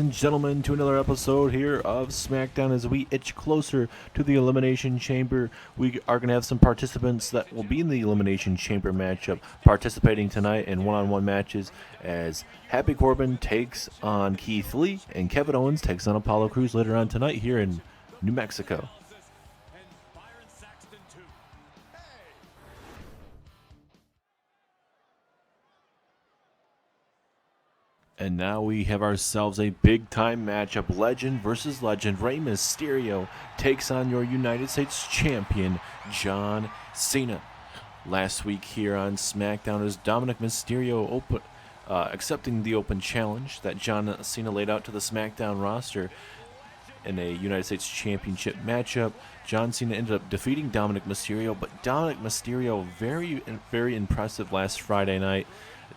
and gentlemen, to another episode here of Smackdown. As we itch closer to the Elimination Chamber, we are going to have some participants that will be in the Elimination Chamber matchup participating tonight in one-on-one matches as Happy Corbin takes on Keith Lee and Kevin Owens takes on Apollo Crews later on tonight here in New Mexico. And now we have ourselves a big-time matchup. Legend versus legend. Rey Mysterio takes on your United States Champion, John Cena. Last week here on SmackDown is Dominik Mysterio accepting the open challenge that John Cena laid out to the SmackDown roster in a United States Championship matchup. John Cena ended up defeating Dominik Mysterio, but Dominik Mysterio very impressive last Friday night.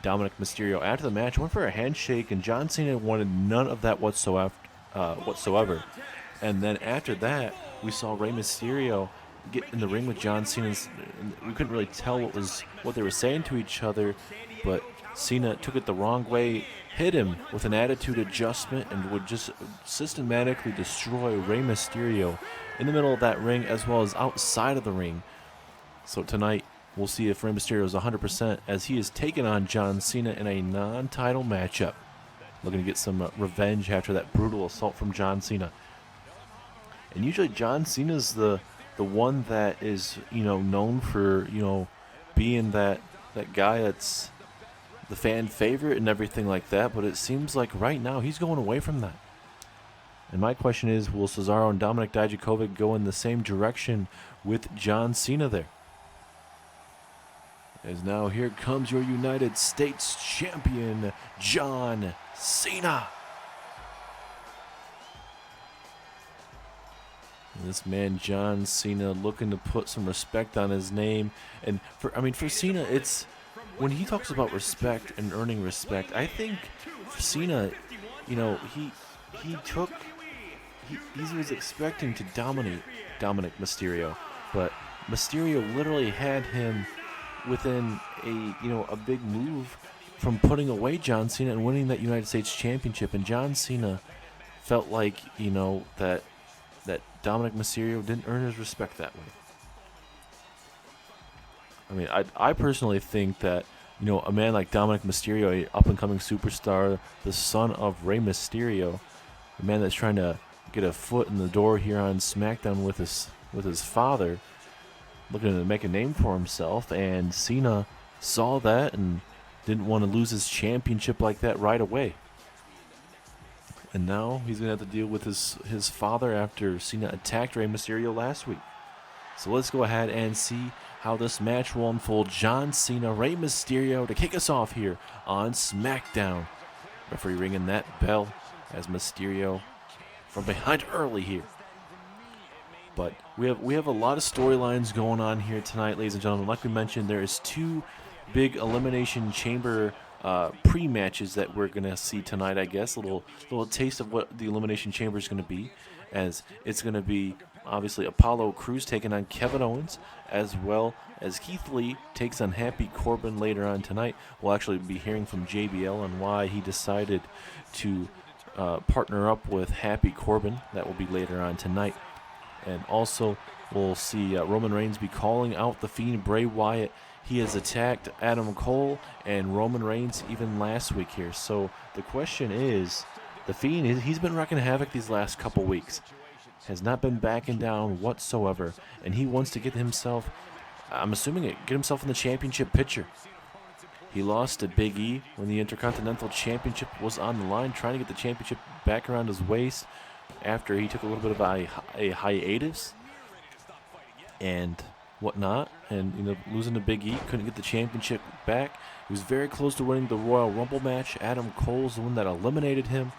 Dominik Mysterio, after the match, went for a handshake, and John Cena wanted none of that whatsoever. And then after that, we saw Rey Mysterio get in the ring with John Cena. We couldn't really tell what they were saying to each other, but Cena took it the wrong way, hit him with an attitude adjustment, and would just systematically destroy Rey Mysterio in the middle of that ring as well as outside of the ring. So tonight, we'll see if Rey Mysterio is 100% as he is taking on John Cena in a non-title matchup. Looking to get some revenge after that brutal assault from John Cena. And usually John Cena's the one that is, known for, being that guy that's the fan favorite and everything like that. But it seems like right now he's going away from that. And my question is, will Cesaro and Dominik Dijakovic go in the same direction with John Cena there? As now here comes your United States Champion, John Cena. And this man, John Cena, looking to put some respect on his name. And for Cena, it's when he talks about respect and earning respect, I think for Cena, he was expecting to dominate Dominik Mysterio, but Mysterio literally had him within a big move from putting away John Cena and winning that United States Championship. And John Cena felt like, that Dominik Mysterio didn't earn his respect that way. I personally think that, a man like Dominik Mysterio, a up-and-coming superstar, the son of Rey Mysterio, a man that's trying to get a foot in the door here on SmackDown with his father, looking to make a name for himself, and Cena saw that and didn't want to lose his championship like that right away. And now he's going to have to deal with his father after Cena attacked Rey Mysterio last week. So let's go ahead and see how this match will unfold. John Cena, Rey Mysterio to kick us off here on SmackDown. Referee ringing that bell as Mysterio from behind early here. But we have a lot of storylines going on here tonight, ladies and gentlemen. Like we mentioned, there is two big Elimination Chamber pre-matches that we're going to see tonight, I guess. A little taste of what the Elimination Chamber is going to be, as it's going to be, obviously, Apollo Crews taking on Kevin Owens, as well as Keith Lee takes on Happy Corbin later on tonight. We'll actually be hearing from JBL on why he decided to partner up with Happy Corbin. That will be later on tonight. And also, we'll see Roman Reigns be calling out the Fiend, Bray Wyatt. He has attacked Adam Cole and Roman Reigns even last week here. So the question is, the Fiend, he's been wreaking havoc these last couple weeks. Has not been backing down whatsoever. And he wants to get himself, I'm assuming get himself in the championship picture. He lost to Big E when the Intercontinental Championship was on the line, trying to get the championship back around his waist, after he took a little bit of a hiatus and whatnot, and losing to Big E, couldn't get the championship back. He was very close to winning the Royal Rumble match. Adam Cole's the one that eliminated him,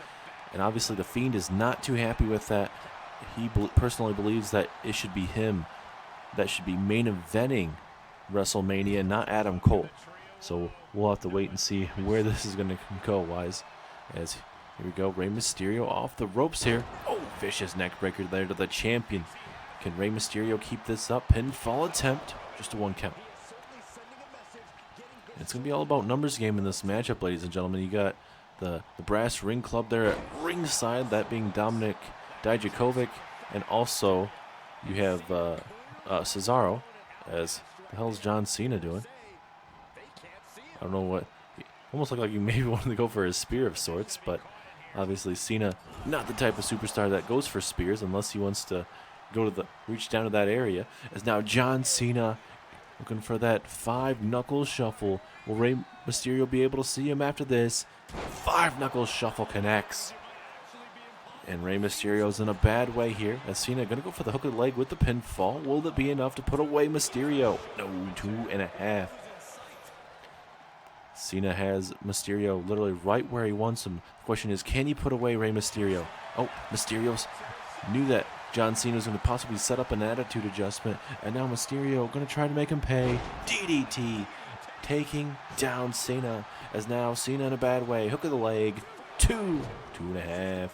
and obviously the Fiend is not too happy with that. He personally believes that it should be him that should be main eventing WrestleMania, not Adam Cole. So we'll have to wait and see where this is going to go, wise. As here we go, Rey Mysterio off the ropes here. Oh, vicious neck breaker there to the champion. Can Rey Mysterio keep this up? Pinfall attempt, just a 1 count. It's going to be all about numbers game in this matchup, ladies and gentlemen. You got the brass ring club there at ringside, that being Dominik Dijakovic, and also you have Cesaro. As the hell's John Cena doing? I don't know what. Almost looked like he maybe wanted to go for a spear of sorts, but obviously Cena not the type of superstar that goes for spears unless he wants to go to the reach down to that area. As now John Cena looking for that 5-knuckle shuffle. Will Rey Mysterio be able to see him after this? 5-knuckle shuffle connects. And Rey Mysterio's in a bad way here. As Cena going to go for the hook of the leg with the pinfall. Will it be enough to put away Mysterio? No, 2.5. Cena has Mysterio literally right where he wants him. The question is, can he put away Rey Mysterio? Oh, Mysterio's knew that John Cena was going to possibly set up an attitude adjustment. And now Mysterio going to try to make him pay. DDT taking down Cena. As now Cena in a bad way. Hook of the leg. 2.5.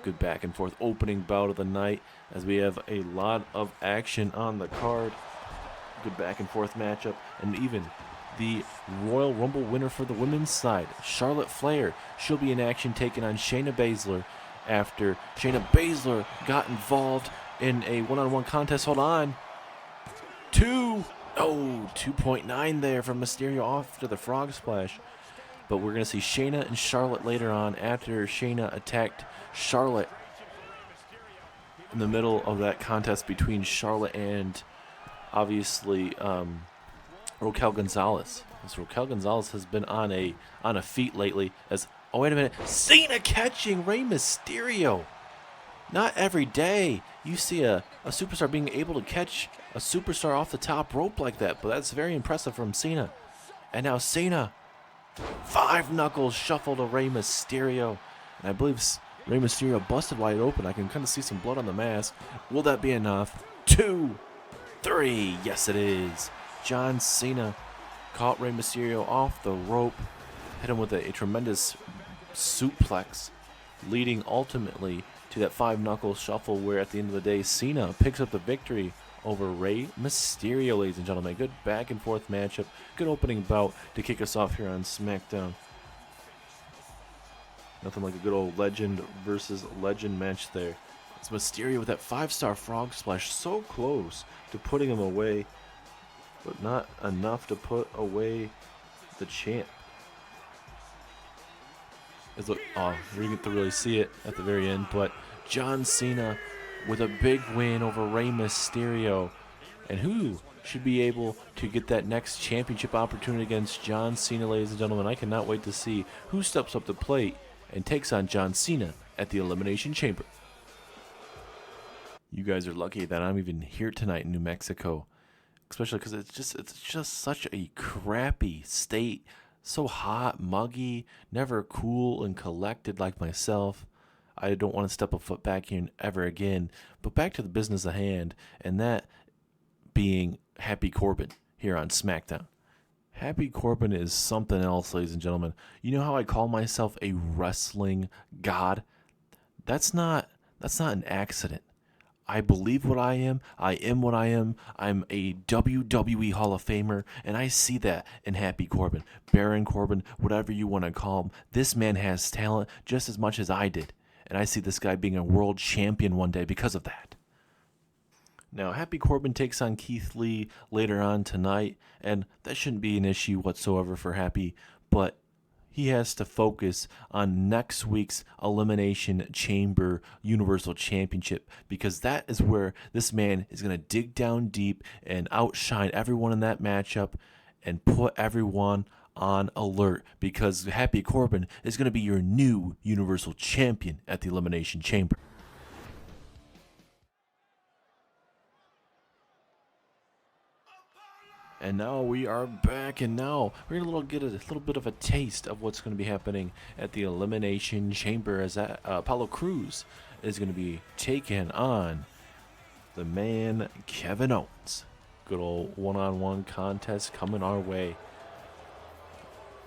Good back and forth opening bout of the night as we have a lot of action on the card. Good back and forth matchup, and even the Royal Rumble winner for the women's side, Charlotte Flair, she'll be in action taking on Shayna Baszler after Shayna Baszler got involved in a one-on-one contest. Hold on. 2.9 there from Mysterio after the frog splash. But we're going to see Shayna and Charlotte later on after Shayna attacked Charlotte in the middle of that contest between Charlotte and obviously Raquel Gonzalez. As Raquel Gonzalez has been on a feat lately. As oh wait a minute, Cena catching Rey Mysterio. Not every day you see a superstar being able to catch a superstar off the top rope like that, but that's very impressive from Cena. And now Cena. 5-knuckle shuffle to Rey Mysterio. And I believe Rey Mysterio busted wide open. I can kind of see some blood on the mask. Will that be enough? 2, 3. Yes, it is. John Cena caught Rey Mysterio off the rope. Hit him with a tremendous suplex, leading ultimately to that 5-knuckle shuffle where at the end of the day, Cena picks up the victory over Rey Mysterio, ladies and gentlemen. Good back and forth matchup. Good opening bout to kick us off here on Smackdown. Nothing like a good old legend versus legend match there. It's Mysterio with that 5-star frog splash, so close to putting him away, but not enough to put away the champ. We get to really see it at the very end, but John Cena with a big win over Rey Mysterio. And who should be able to get that next championship opportunity against John Cena, ladies and gentlemen? I cannot wait to see who steps up to the plate and takes on John Cena at the Elimination Chamber. You guys are lucky that I'm even here tonight in New Mexico, especially because it's just such a crappy state. So hot, muggy, never cool and collected like myself. I don't want to step a foot back here ever again. But back to the business at hand, and that being Happy Corbin here on Smackdown. Happy Corbin is something else, ladies and gentlemen. You know how I call myself a wrestling god? That's not an accident. I believe what I am what I am. I'm a WWE Hall of Famer, and I see that in Happy Corbin. Baron Corbin, whatever you want to call him. This man has talent just as much as I did. And I see this guy being a world champion one day because of that. Now, Happy Corbin takes on Keith Lee later on tonight, and that shouldn't be an issue whatsoever for Happy, but he has to focus on next week's Elimination Chamber Universal Championship, because that is where this man is going to dig down deep and outshine everyone in that matchup and put everyone on alert, because Happy Corbin is going to be your new Universal Champion at the Elimination Chamber. And now we are back, and now we're going to get a little bit of a taste of what's going to be happening at the Elimination Chamber, as Apollo Crews is going to be taking on the man Kevin Owens. Good old one-on-one contest coming our way.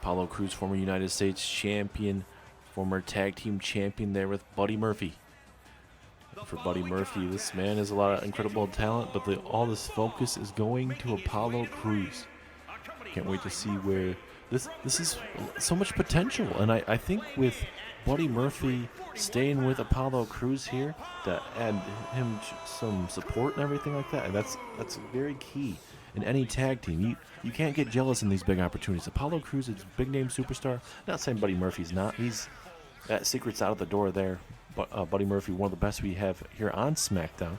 Apollo Crews, former United States champion, former tag team champion there with Buddy Murphy. For Buddy Murphy, this man has a lot of incredible talent, but all this focus is going to Apollo Crews. Can't wait to see where This is so much potential, and I think with Buddy Murphy staying with Apollo Crews here to add him some support and everything like that, and that's very key in any tag team. You can't get jealous in these big opportunities. Apollo Crews is a big name superstar. Not saying Buddy Murphy's not. He's that secret's out of the door there. But Buddy Murphy, one of the best we have here on SmackDown,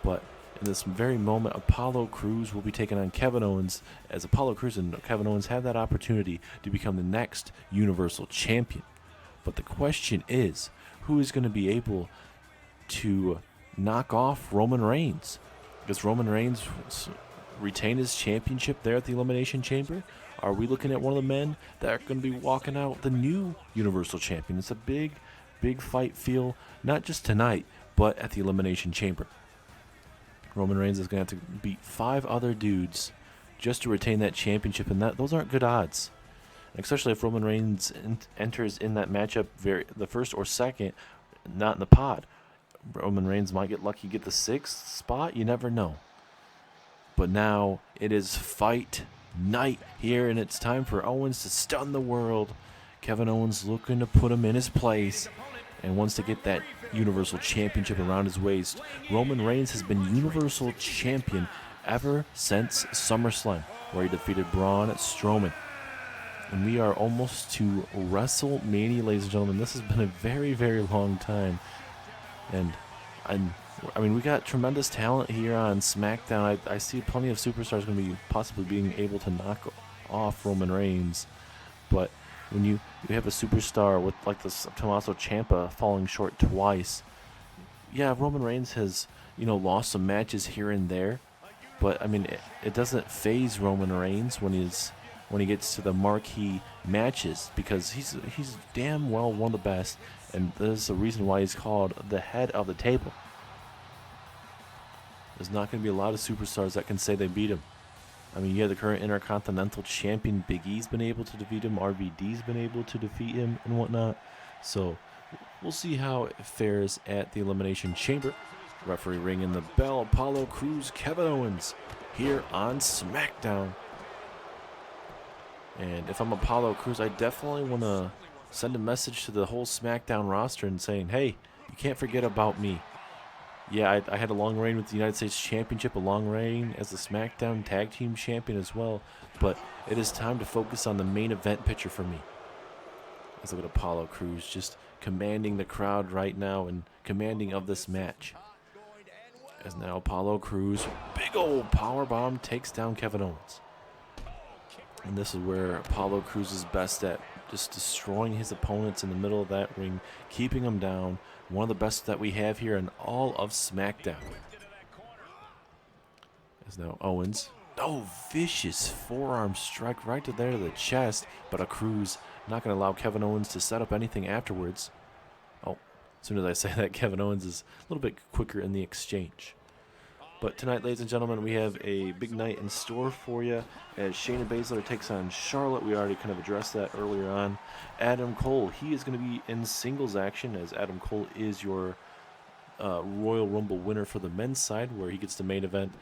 but in this very moment, Apollo Crews will be taking on Kevin Owens, as Apollo Crews and Kevin Owens have that opportunity to become the next Universal Champion. But the question is, who is going to be able to knock off Roman Reigns? Does Roman Reigns retain his championship there at the Elimination Chamber? Are we looking at one of the men that are going to be walking out the new Universal Champion? It's a big fight feel, not just tonight, but at the Elimination Chamber. Roman Reigns is going to have to beat 5 other dudes just to retain that championship, and those aren't good odds. Especially if Roman Reigns enters in that matchup the first or second, not in the pod. Roman Reigns might get lucky, get the 6th spot. You never know. But now it is fight night here, and it's time for Owens to stun the world. Kevin Owens looking to put him in his place and wants to get that Universal Championship around his waist. Roman Reigns has been Universal Champion ever since SummerSlam, where he defeated Braun Strowman. And we are almost to WrestleMania, ladies and gentlemen. This has been a very, very long time. And I mean, we got tremendous talent here on SmackDown. I see plenty of superstars going to be possibly being able to knock off Roman Reigns. But when you have a superstar with like this Tommaso Ciampa falling short twice, yeah, Roman Reigns has lost some matches here and there, but I mean it doesn't phase Roman Reigns when he gets to the marquee matches, because he's damn well one of the best, and there's a reason why he's called the head of the table. There's not going to be a lot of superstars that can say they beat him. I mean, yeah, the current Intercontinental Champion Big E's been able to defeat him. RVD's been able to defeat him and whatnot. So we'll see how it fares at the Elimination Chamber. Referee ringing the bell. Apollo Crews, Kevin Owens here on SmackDown. And if I'm Apollo Crews, I definitely want to send a message to the whole SmackDown roster and saying, hey, you can't forget about me. Yeah, I had a long reign with the United States Championship, a long reign as the SmackDown Tag Team Champion as well, but it is time to focus on the main event picture for me. Let's look at Apollo Crews just commanding the crowd right now and commanding of this match. As now Apollo Crews, big old powerbomb, takes down Kevin Owens. And this is where Apollo Crews is best at, just destroying his opponents in the middle of that ring, keeping them down. One of the best that we have here in all of SmackDown. As now Owens, vicious forearm strike right to the chest, but a Crews not going to allow Kevin Owens to set up anything afterwards. As soon as I say that, Kevin Owens is a little bit quicker in the exchange. But tonight, ladies and gentlemen, we have a big night in store for you as Shayna Baszler takes on Charlotte. We already kind of addressed that earlier on. Adam Cole, he is going to be in singles action, as Adam Cole is your Royal Rumble winner for the men's side, where he gets the main event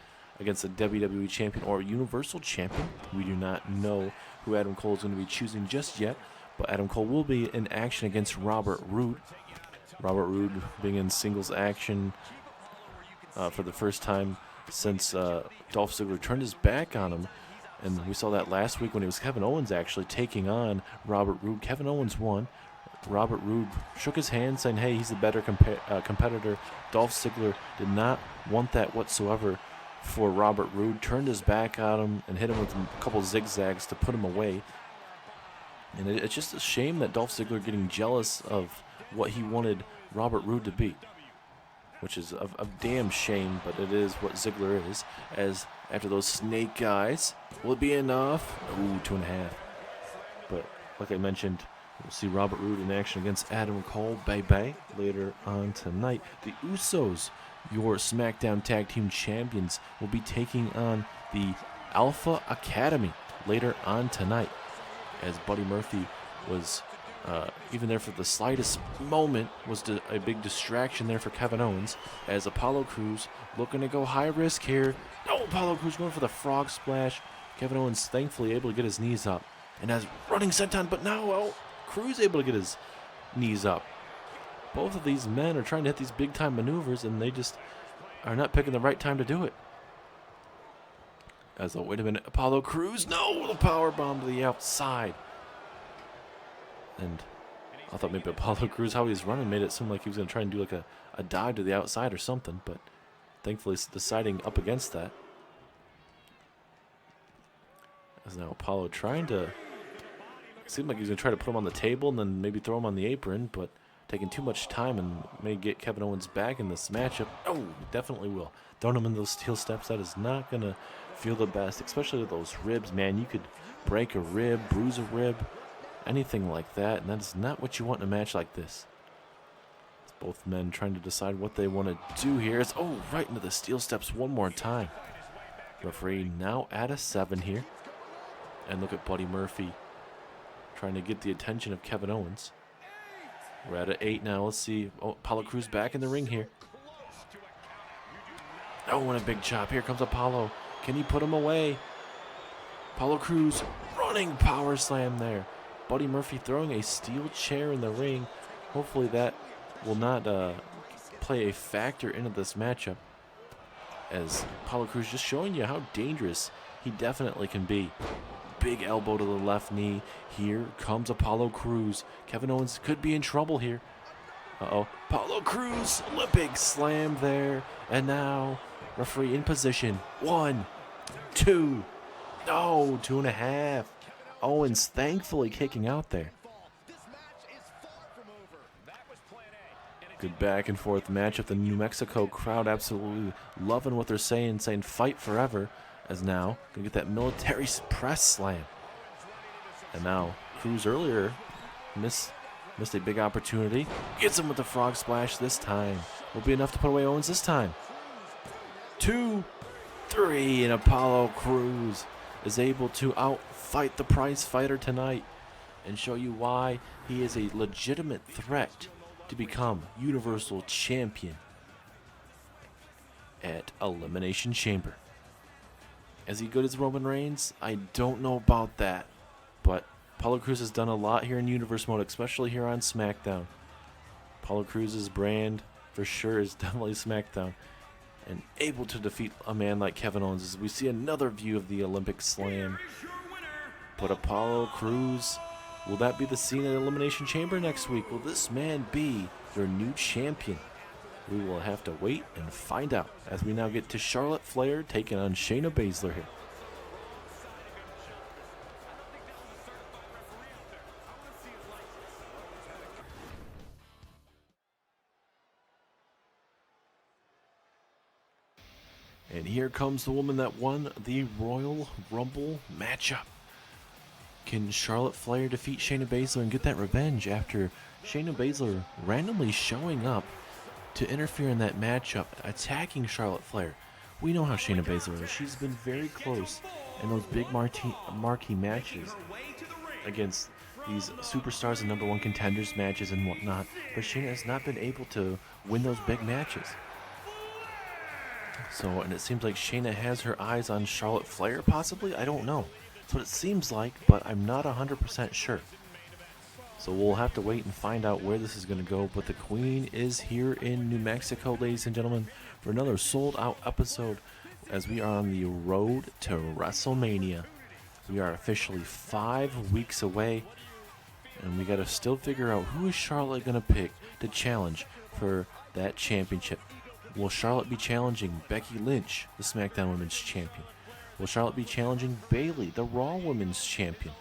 against the WWE Champion or Universal Champion. We do not know who Adam Cole is going to be choosing just yet, but Adam Cole will be in action against Robert Roode. Robert Roode being in singles action for the first time since Dolph Ziggler turned his back on him. And we saw that last week when it was Kevin Owens actually taking on Robert Roode. Kevin Owens won. Robert Roode shook his hand saying, hey, he's the better competitor. Dolph Ziggler did not want that whatsoever for Robert Roode. Turned his back on him and hit him with a couple zigzags to put him away. And it's just a shame that Dolph Ziggler getting jealous of what he wanted Robert Roode to be, which is a damn shame, but it is what Ziggler is. As after those snake eyes, will it be enough? Ooh, 2.5. But like I mentioned, we'll see Robert Roode in action against Adam Cole, baby, later on tonight. The Usos, your SmackDown Tag Team Champions, will be taking on the Alpha Academy later on tonight. As Buddy Murphy was even there for the slightest moment, was a big distraction there for Kevin Owens, as Apollo Crews looking to go high risk here. Apollo Crews going for the frog splash. Kevin Owens thankfully able to get his knees up. and has running senton, but now, well, Cruz able to get his knees up. Both of these men are trying to hit these big-time maneuvers, and they just are not picking the right time to do it. As wait a minute, Apollo Crews, no, the power bomb to the outside. And I thought maybe Apollo Crews, how he was running, made it seem like he was going to try and do like a dive to the outside or something, but thankfully deciding up against that. As now Apollo trying to, it seemed like he was going to try to put him on the table and then maybe throw him on the apron, but taking too much time and may get Kevin Owens back in this matchup. Oh, definitely will. Throwing him in those steel steps, that is not going to feel the best, especially with those ribs, man. You could break a rib, bruise a rib, anything like that, and that is not what you want in a match like this. It's both men trying to decide what they want to do here. It's, oh, right into the steel steps one more time. Referee now at a 7 here. And look at Buddy Murphy trying to get the attention of Kevin Owens. We're at an 8 now. Let's see. Oh, Apollo Crews back in the ring here. Oh, and a big chop. Here comes Apollo. Can he put him away? Apollo Crews running power slam there. Buddy Murphy throwing a steel chair in the ring. Hopefully that will not play a factor into this matchup. As Apollo Crews just showing you how dangerous he definitely can be. Big elbow to the left knee. Here comes Apollo Crews. Kevin Owens could be in trouble here. Uh-oh. Apollo Crews, Olympic slam there. And now, referee in position. 1, 2. Oh, 2.5. Owens thankfully kicking out there. Good back and forth matchup. The New Mexico crowd absolutely loving what they're saying fight forever. As now, gonna get that military press slam. And now, Crews earlier missed a big opportunity. Gets him with the frog splash this time. Will be enough to put away Owens this time. 2, 3, and Apollo Crews is able to outfight the prize fighter tonight and show you why he is a legitimate threat to become Universal Champion at Elimination Chamber. Is he good as Roman Reigns? I don't know about that. But Apollo Crews has done a lot here in Universe Mode, especially here on SmackDown. Apollo Crews' brand, for sure, is definitely SmackDown. And able to defeat a man like Kevin Owens as we see another view of the Olympic Slam. But Apollo Crews, will that be the scene at Elimination Chamber next week? Will this man be your new champion? We will have to wait and find out as we now get to Charlotte Flair taking on Shayna Baszler here. And here comes the woman that won the Royal Rumble matchup. Can Charlotte Flair defeat Shayna Baszler and get that revenge after Shayna Baszler randomly showing up to interfere in that matchup, attacking Charlotte Flair? We know how Shayna Baszler is. She's been very close in those big marquee matches against these superstars and number one contenders matches and whatnot, but Shayna has not been able to win those big matches. So, and it seems like Shayna has her eyes on Charlotte Flair, possibly? I don't know. That's what it seems like, but I'm not 100% sure. So we'll have to wait and find out where this is going to go. But the Queen is here in New Mexico, ladies and gentlemen, for another sold-out episode as we are on the road to WrestleMania. We are officially 5 weeks away, and we got to still figure out who is Charlotte going to pick to challenge for that championship. Will Charlotte be challenging Becky Lynch, the SmackDown Women's Champion? Will Charlotte be challenging Bayley, the Raw Women's Champion?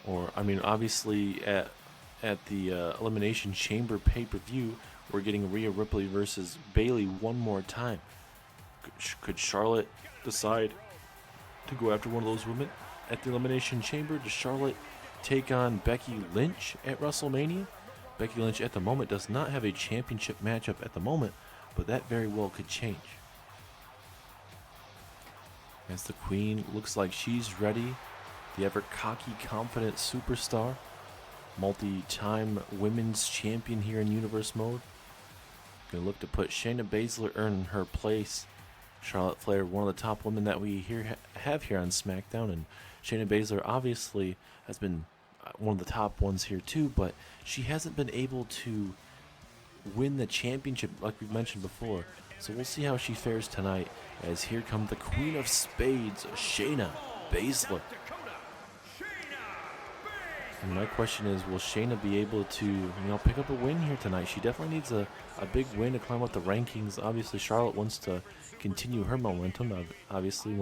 Or, I mean, obviously at the Elimination Chamber pay-per-view, we're getting Rhea Ripley versus Bayley one more time. Could Charlotte decide to go after one of those women at the Elimination Chamber? Does Charlotte take on Becky Lynch at WrestleMania? Becky Lynch at the moment does not have a championship matchup at the moment, but that very well could change. As the Queen looks like she's ready, the ever cocky, confident superstar, multi-time women's champion here in Universe Mode, gonna look to put Shayna Baszler in her place. Charlotte Flair, one of the top women that we have here on SmackDown, and Shayna Baszler obviously has been one of the top ones here too, but she hasn't been able to win the championship like we've mentioned before. So we'll see how she fares tonight, as here comes the Queen of Spades, Shayna Baszler. And my question is, will Shayna be able to, pick up a win here tonight? She definitely needs a big win to climb up the rankings. Obviously, Charlotte wants to continue her momentum. Obviously,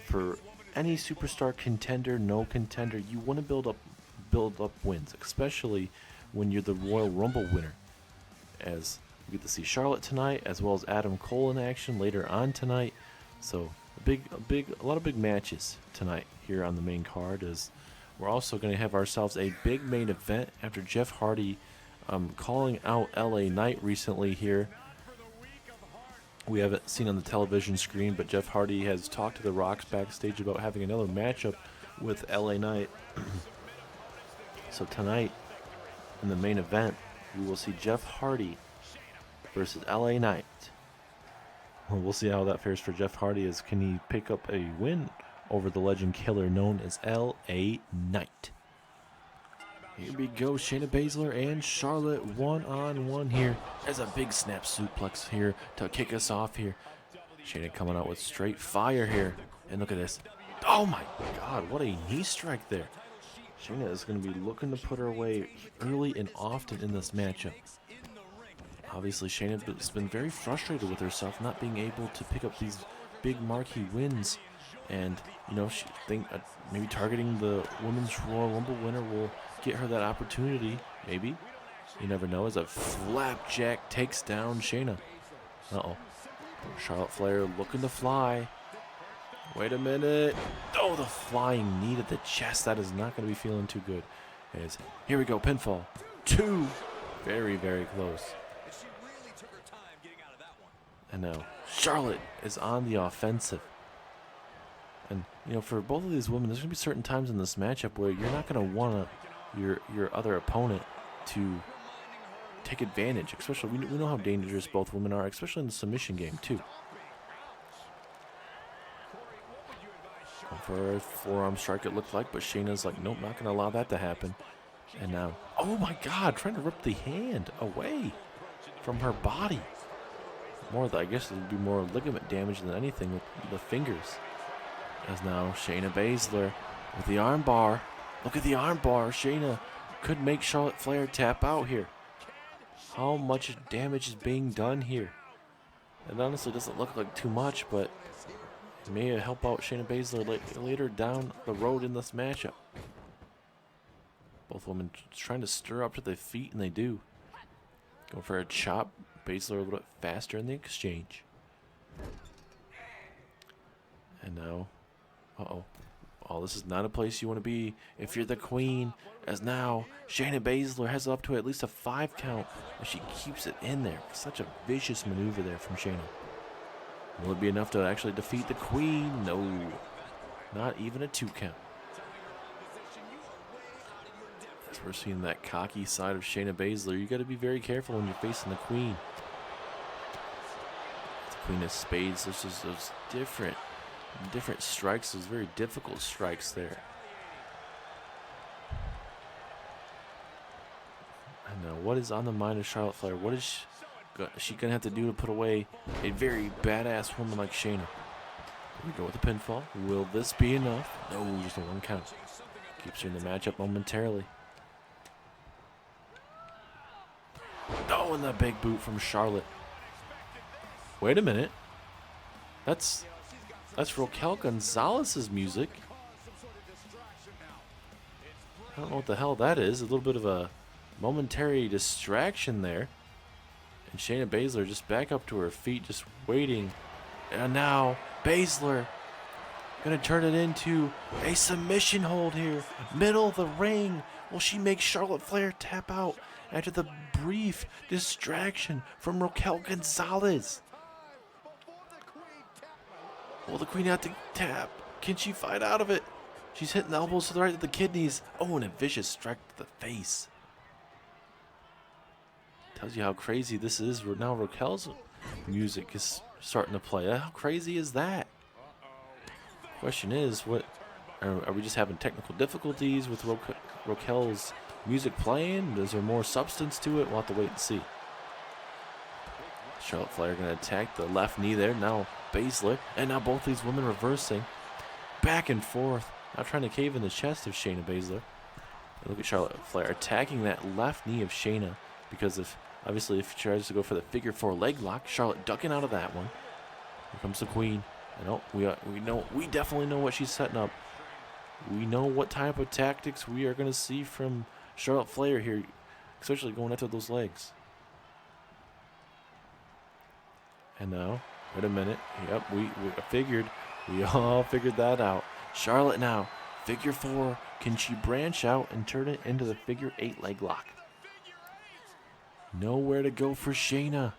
for any superstar, contender, no contender, you want to build up wins, especially when you're the Royal Rumble winner. As we get to see Charlotte tonight, as well as Adam Cole in action later on tonight. So a lot of big matches tonight here on the main card. As we're also going to have ourselves a big main event after Jeff Hardy calling out LA Knight recently here. We haven't seen on the television screen, but Jeff Hardy has talked to the Rocks backstage about having another matchup with LA Knight. So tonight, in the main event, we will see Jeff Hardy versus LA Knight. Well, we'll see how that fares for Jeff Hardy, as can he pick up a win over the legend killer known as LA Knight. Here we go, Shayna Baszler and Charlotte one-on-one here, as a big snap suplex here to kick us off here. Shayna coming out with straight fire here, and look at this. Oh my God, what a knee strike there. Shayna is going to be looking to put her away early and often in this matchup. Obviously, Shayna has been very frustrated with herself not being able to pick up these big marquee wins. And, she think maybe targeting the Women's Royal Rumble winner will get her that opportunity. Maybe. You never know, as a flapjack takes down Shayna. Uh-oh. Charlotte Flair looking to fly. Wait a minute. Oh, the flying knee to the chest. That is not going to be feeling too good. As here we go, pinfall. 2. Very, very close. And now Charlotte is on the offensive. And, for both of these women, there's going to be certain times in this matchup where you're not going to want your other opponent to take advantage. Especially, we know how dangerous both women are, especially in the submission game, too. For a forearm strike, it looked like, but Shayna's like, nope, not going to allow that to happen. And now, oh my God, trying to rip the hand away from her body. I guess it would be more ligament damage than anything with the fingers. As now Shayna Baszler with the arm bar. Look at the arm bar. Shayna could make Charlotte Flair tap out here. How much damage is being done here? It honestly doesn't look like too much, but it may help out Shayna Baszler later down the road in this matchup. Both women trying to stir up to their feet, and they do. Go for a chop. Baszler a little bit faster in the exchange. And now, oh, this is not a place you want to be if you're the queen. As now, Shayna Baszler has up to at least a 5 count, and she keeps it in there. Such a vicious maneuver there from Shayna. Will it be enough to actually defeat the queen? No, not even a 2 count. As we're seeing that cocky side of Shayna Baszler, you got to be very careful when you're facing the queen. The Queen of Spades, there's just those different strikes, those very difficult strikes there. I know, what is on the mind of Charlotte Flair? What is she going to have to do to put away a very badass woman like Shayna? Here we go with the pinfall. Will this be enough? No, just a 1 count. Keeps her in the matchup momentarily. Oh, and that big boot from Charlotte. Wait a minute. That's Raquel Gonzalez's music. I don't know what the hell that is. A little bit of a momentary distraction there. And Shayna Baszler just back up to her feet, just waiting. And now Baszler going to turn it into a submission hold here. Middle of the ring. Will she make Charlotte Flair tap out after the brief distraction from Raquel Gonzalez? Will the queen have to tap? Can she fight out of it? She's hitting the elbows to the right of the kidneys. Oh, and a vicious strike to the face. Tells you how crazy this is. Now Raquel's music is starting to play. How crazy is that? Question is, what are we just having technical difficulties with Raquel's music playing? Is there more substance to it? We'll have to wait and see. Charlotte Flair going to attack the left knee there. Now Baszler, and now both these women reversing. Back and forth. Now trying to cave in the chest of Shayna Baszler. And look at Charlotte Flair attacking that left knee of Shayna, because obviously if she tries to go for the figure 4 leg lock, Charlotte ducking out of that one. Here comes the Queen. And we definitely know what she's setting up. We know what type of tactics we are going to see from Charlotte Flair here, especially going after those legs. And now, wait a minute. Yep, we all figured that out. Charlotte now, figure 4. Can she branch out and turn it into the figure 8 leg lock? Nowhere to go for Shayna.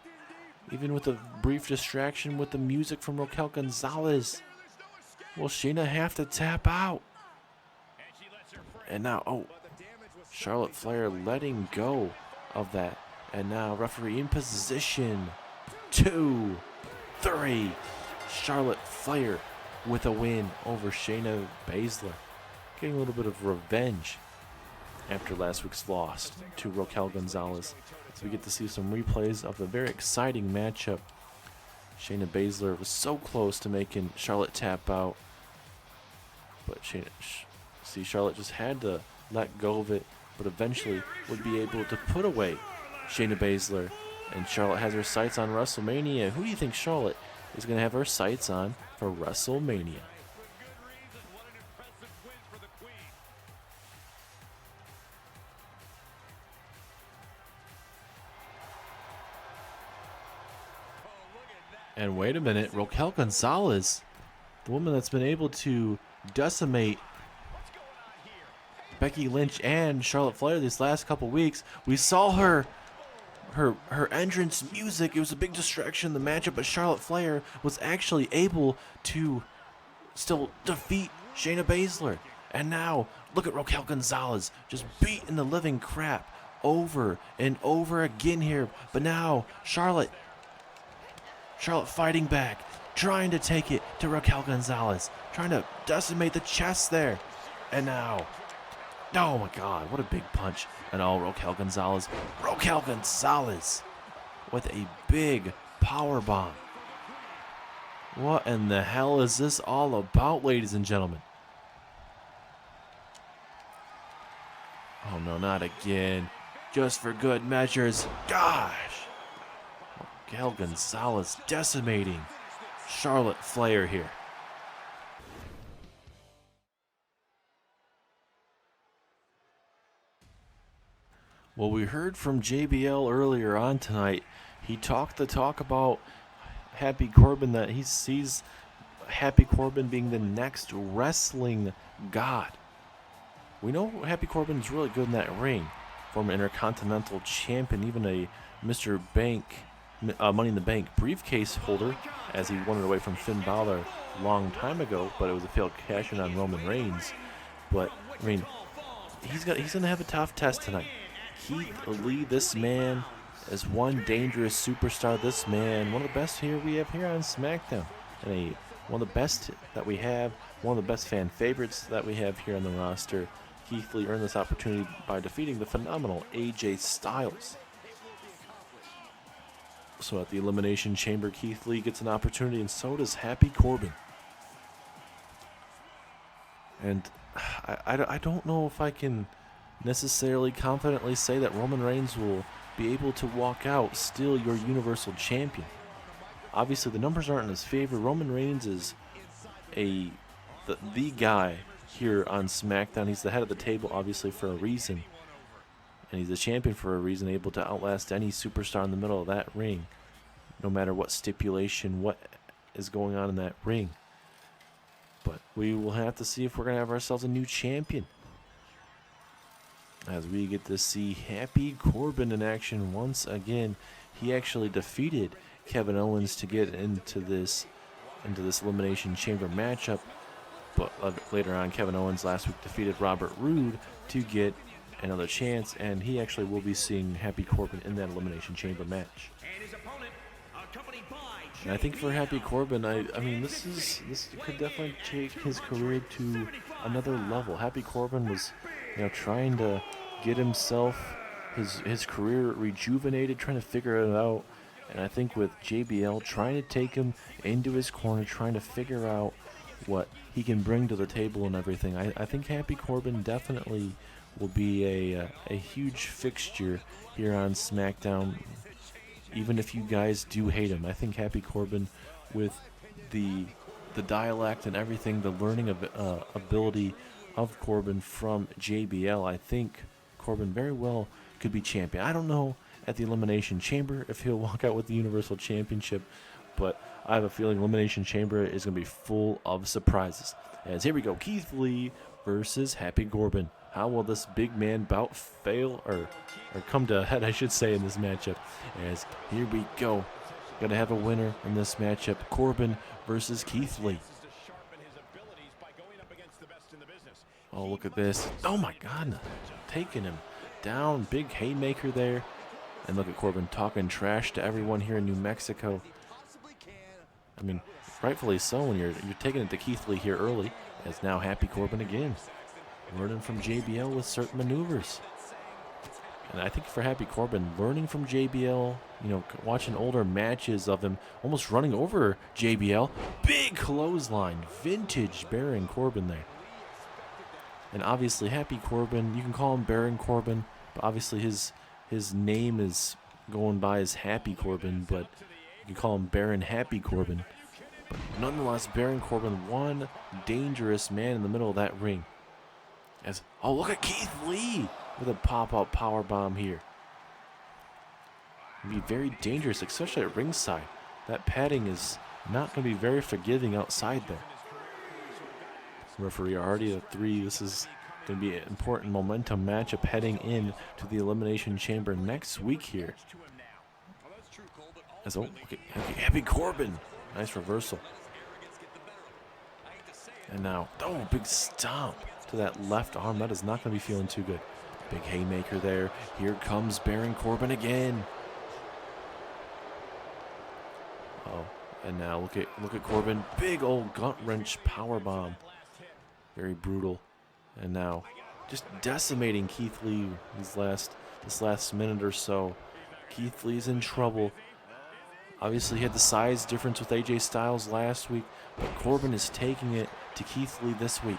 Even with a brief distraction with the music from Raquel Gonzalez. Will Shayna have to tap out? And now, Charlotte Flair letting go of that. And now referee in position. 2, 3. Charlotte Flair with a win over Shayna Baszler. Getting a little bit of revenge after last week's loss to Raquel Gonzalez. So we get to see some replays of the very exciting matchup. Shayna Baszler was so close to making Charlotte tap out. But Charlotte just had to let go of it, but eventually would be able to put away Shayna Baszler. And Charlotte has her sights on WrestleMania. Who do you think Charlotte is going to have her sights on for WrestleMania? And wait a minute, Raquel Gonzalez, the woman that's been able to decimate Becky Lynch and Charlotte Flair these last couple weeks. We saw her entrance music. It was a big distraction in the matchup, but Charlotte Flair was actually able to still defeat Shayna Baszler. And now, look at Raquel Gonzalez just beating the living crap over and over again here. But now, Charlotte fighting back, trying to take it to Raquel Gonzalez, trying to decimate the chest there. And now, oh my God, what a big punch. And Raquel Gonzalez with a big power bomb. What in the hell is this all about, ladies and gentlemen? Oh no, not again. Just for good measures. Gosh. Raquel Gonzalez decimating Charlotte Flair here. Well, we heard from JBL earlier on tonight. He talked the talk about Happy Corbin, that he sees Happy Corbin being the next wrestling god. We know Happy Corbin's really good in that ring. Former Intercontinental Champion, even a Mr. Money in the Bank briefcase holder, as he won it away from Finn Balor a long time ago, but it was a failed cash-in on Roman Reigns. But, I mean, he's going to have a tough test tonight. Keith Lee, this man is one dangerous superstar. This man, one of the best we have here on SmackDown, and one of the best that we have, one of the best fan favorites that we have here on the roster. Keith Lee earned this opportunity by defeating the phenomenal AJ Styles. So at the Elimination Chamber, Keith Lee gets an opportunity, and so does Happy Corbin. And I don't know if I can necessarily confidently say that Roman Reigns will be able to walk out still your Universal Champion. Obviously, the numbers aren't in his favor. Roman Reigns is the guy here on SmackDown. He's the head of the table, obviously, for a reason. And he's a champion for a reason, able to outlast any superstar in the middle of that ring, no matter what stipulation, what is going on in that ring. But we will have to see if we're going to have ourselves a new champion, as we get to see Happy Corbin in action once again. He actually defeated Kevin Owens to get into this Elimination Chamber matchup. But later on, Kevin Owens last week defeated Robert Roode to get another chance, and he actually will be seeing Happy Corbin in that Elimination Chamber match. And his opponent, a And I think for Happy Corbin, I mean, this could definitely take his career to another level. Happy Corbin was, trying to get himself his career rejuvenated, trying to figure it out. And I think with JBL trying to take him into his corner, trying to figure out what he can bring to the table and everything, I think Happy Corbin definitely will be a huge fixture here on SmackDown. Even if you guys do hate him, I think Happy Corbin, with the dialect and everything, the learning of ability of Corbin from JBL, I think Corbin very well could be champion. I don't know at the Elimination Chamber if he'll walk out with the Universal Championship, but I have a feeling Elimination Chamber is going to be full of surprises. As here we go, Keith Lee versus Happy Corbin. How will this big man bout fail or come to a head, I should say, in this matchup? As here we go. Gonna have a winner in this matchup. Corbin versus Keith Lee. Oh, look at this. Oh my God. Taking him down. Big haymaker there. And look at Corbin talking trash to everyone here in New Mexico. I mean, rightfully so when you're taking it to Keith Lee here early. As now Happy Corbin again, learning from JBL with certain maneuvers. And I think for Happy Corbin, learning from JBL, watching older matches of him almost running over JBL. Big clothesline, vintage Baron Corbin there. And obviously Happy Corbin, you can call him Baron Corbin, but obviously his name is going by as Happy Corbin, but you can call him Baron Happy Corbin. But nonetheless, Baron Corbin, one dangerous man in the middle of that ring. Oh, look at Keith Lee with a pop-up powerbomb here. It'd be very dangerous, especially at ringside. That padding is not going to be very forgiving outside there. Referee already at 3. This is going to be an important momentum matchup heading in to the Elimination Chamber next week here. Happy Corbin. Nice reversal. And now, big stomp to that left arm. That is not going to be feeling too good. Big haymaker there. Here comes Baron Corbin again. Oh, and now look at Corbin. Big old gut wrench power bomb. Very brutal. And now, just decimating Keith Lee this last minute or so. Keith Lee's in trouble. Obviously, he had the size difference with AJ Styles last week, but Corbin is taking it to Keith Lee this week.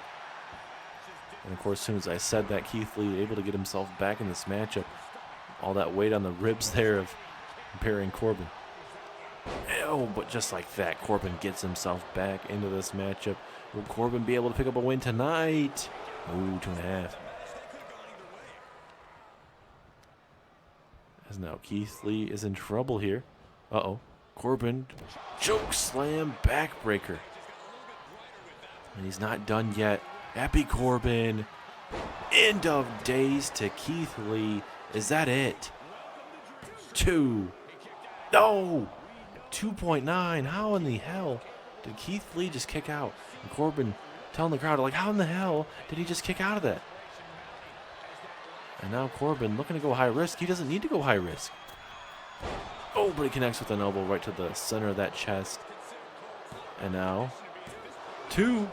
And of course, as soon as I said that, Keith Lee able to get himself back in this matchup. All that weight on the ribs there of Baron Corbin. Oh, but just like that, Corbin gets himself back into this matchup. Will Corbin be able to pick up a win tonight? Ooh, 2.5. As now Keith Lee is in trouble here. Uh-oh. Corbin, choke slam, backbreaker. And he's not done yet. Happy Corbin. End of days to Keith Lee. Is that it? 2. No! 2.9. How in the hell did Keith Lee just kick out? And Corbin telling the crowd, like, how in the hell did he just kick out of that? And now Corbin looking to go high risk. He doesn't need to go high risk. Oh, but he connects with an elbow right to the center of that chest. And now 2. Ooh,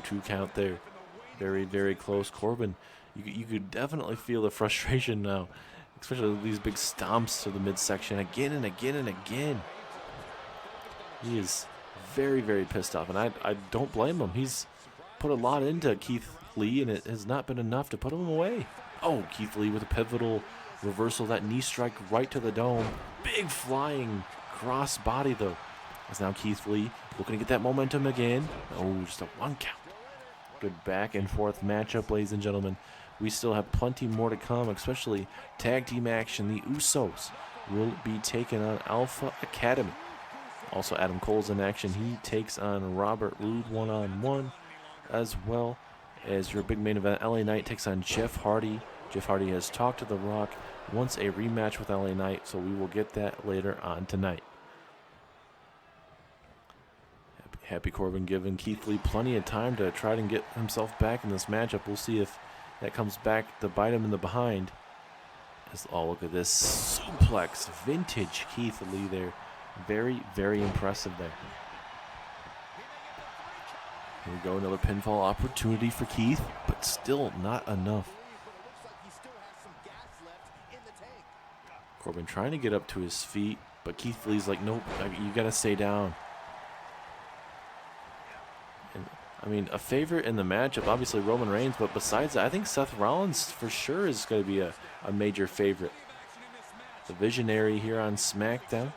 2 count there. Very, very close. Corbin, you could definitely feel the frustration now, especially with these big stomps to the midsection again and again and again. He is very, very pissed off, and I don't blame him. He's put a lot into Keith Lee, and it has not been enough to put him away. Oh, Keith Lee with a pivotal reversal, that knee strike right to the dome. Big flying cross body, though. As now Keith Lee looking to get that momentum again. Oh, just a 1 count. Good back and forth matchup, ladies and gentlemen. We still have plenty more to come, especially tag team action. The Usos will be taking on Alpha Academy. Also, Adam Cole's in action. He takes on Robert Roode one-on-one, as well as your big main event. LA Knight takes on Jeff Hardy. Jeff Hardy has talked to The Rock, wants a rematch with LA Knight, so we will get that later on tonight. Happy Corbin giving Keith Lee plenty of time to try to get himself back in this matchup. We'll see if that comes back to bite him in the behind. Oh, look at this suplex. Vintage Keith Lee there. Very, very impressive there. Here we go, another pinfall opportunity for Keith, but still not enough. Corbin trying to get up to his feet, but Keith Lee's like, nope, you got to stay down. And, I mean, a favorite in the matchup, obviously Roman Reigns, but besides that, I think Seth Rollins for sure is going to be a major favorite. The visionary here on SmackDown.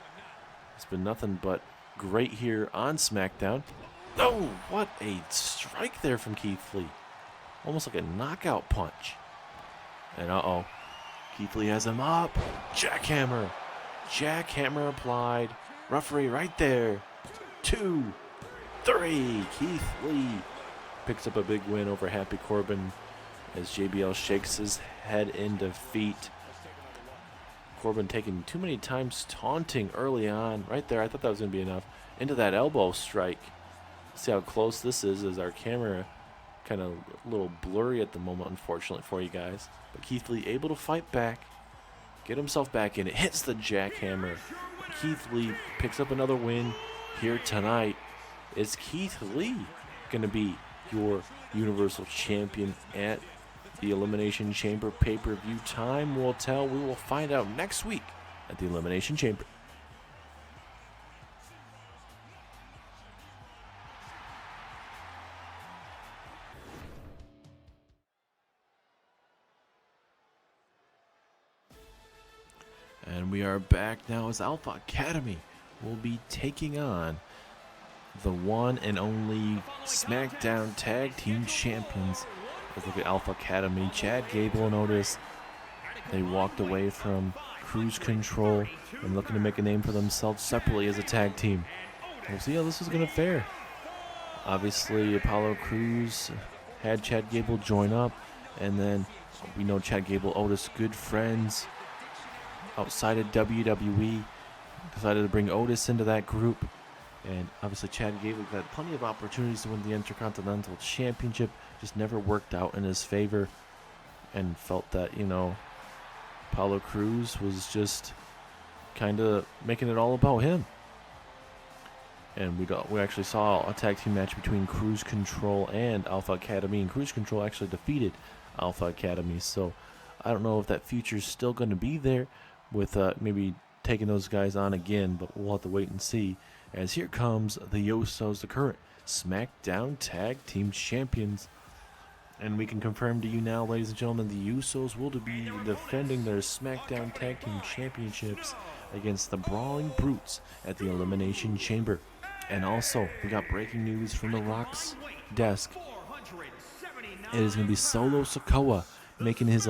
It's been nothing but great here on SmackDown. Oh, what a strike there from Keith Lee. Almost like a knockout punch. And uh-oh. Keith Lee has him up. Jackhammer. Jackhammer applied. Referee right there. 2, 3. Keith Lee picks up a big win over Happy Corbin as JBL shakes his head in defeat. Corbin taking too many times taunting early on. Right there, I thought that was going to be enough. Into that elbow strike. See how close this is as our camera kind of a little blurry at the moment, unfortunately for you guys. But Keith Lee able to fight back, get himself back in. It hits the jackhammer. Keith Lee picks up another win here tonight. Is Keith Lee going to be your Universal Champion at the Elimination Chamber pay-per-view? Time will tell. We will find out next week at the Elimination Chamber. And we are back now as Alpha Academy will be taking on the one and only SmackDown Tag Team Champions. Let's look at Alpha Academy. Chad Gable and Otis, they walked away from Cruise Control and looking to make a name for themselves separately as a tag team. We'll see how this is going to fare. Obviously, Apollo Crews had Chad Gable join up, and then we know Chad Gable, Otis, good friends outside of WWE. Decided to bring Otis into that group. And obviously Chad Gable had plenty of opportunities to win the Intercontinental Championship. Just never worked out in his favor. And felt that, you know, Apollo Crews was just kind of making it all about him. And we actually saw a tag team match between Cruise Control and Alpha Academy. And Cruise Control actually defeated Alpha Academy. So I don't know if that future is still going to be there with maybe taking those guys on again, but we'll have to wait and see. As here comes the Usos, the current SmackDown Tag Team Champions. And we can confirm to you now, ladies and gentlemen, the Usos will be defending their SmackDown Tag Team Championships against the Brawling Brutes at the Elimination Chamber. And also, we got breaking news from The Rock's desk. It is going to be Solo Sikoa making his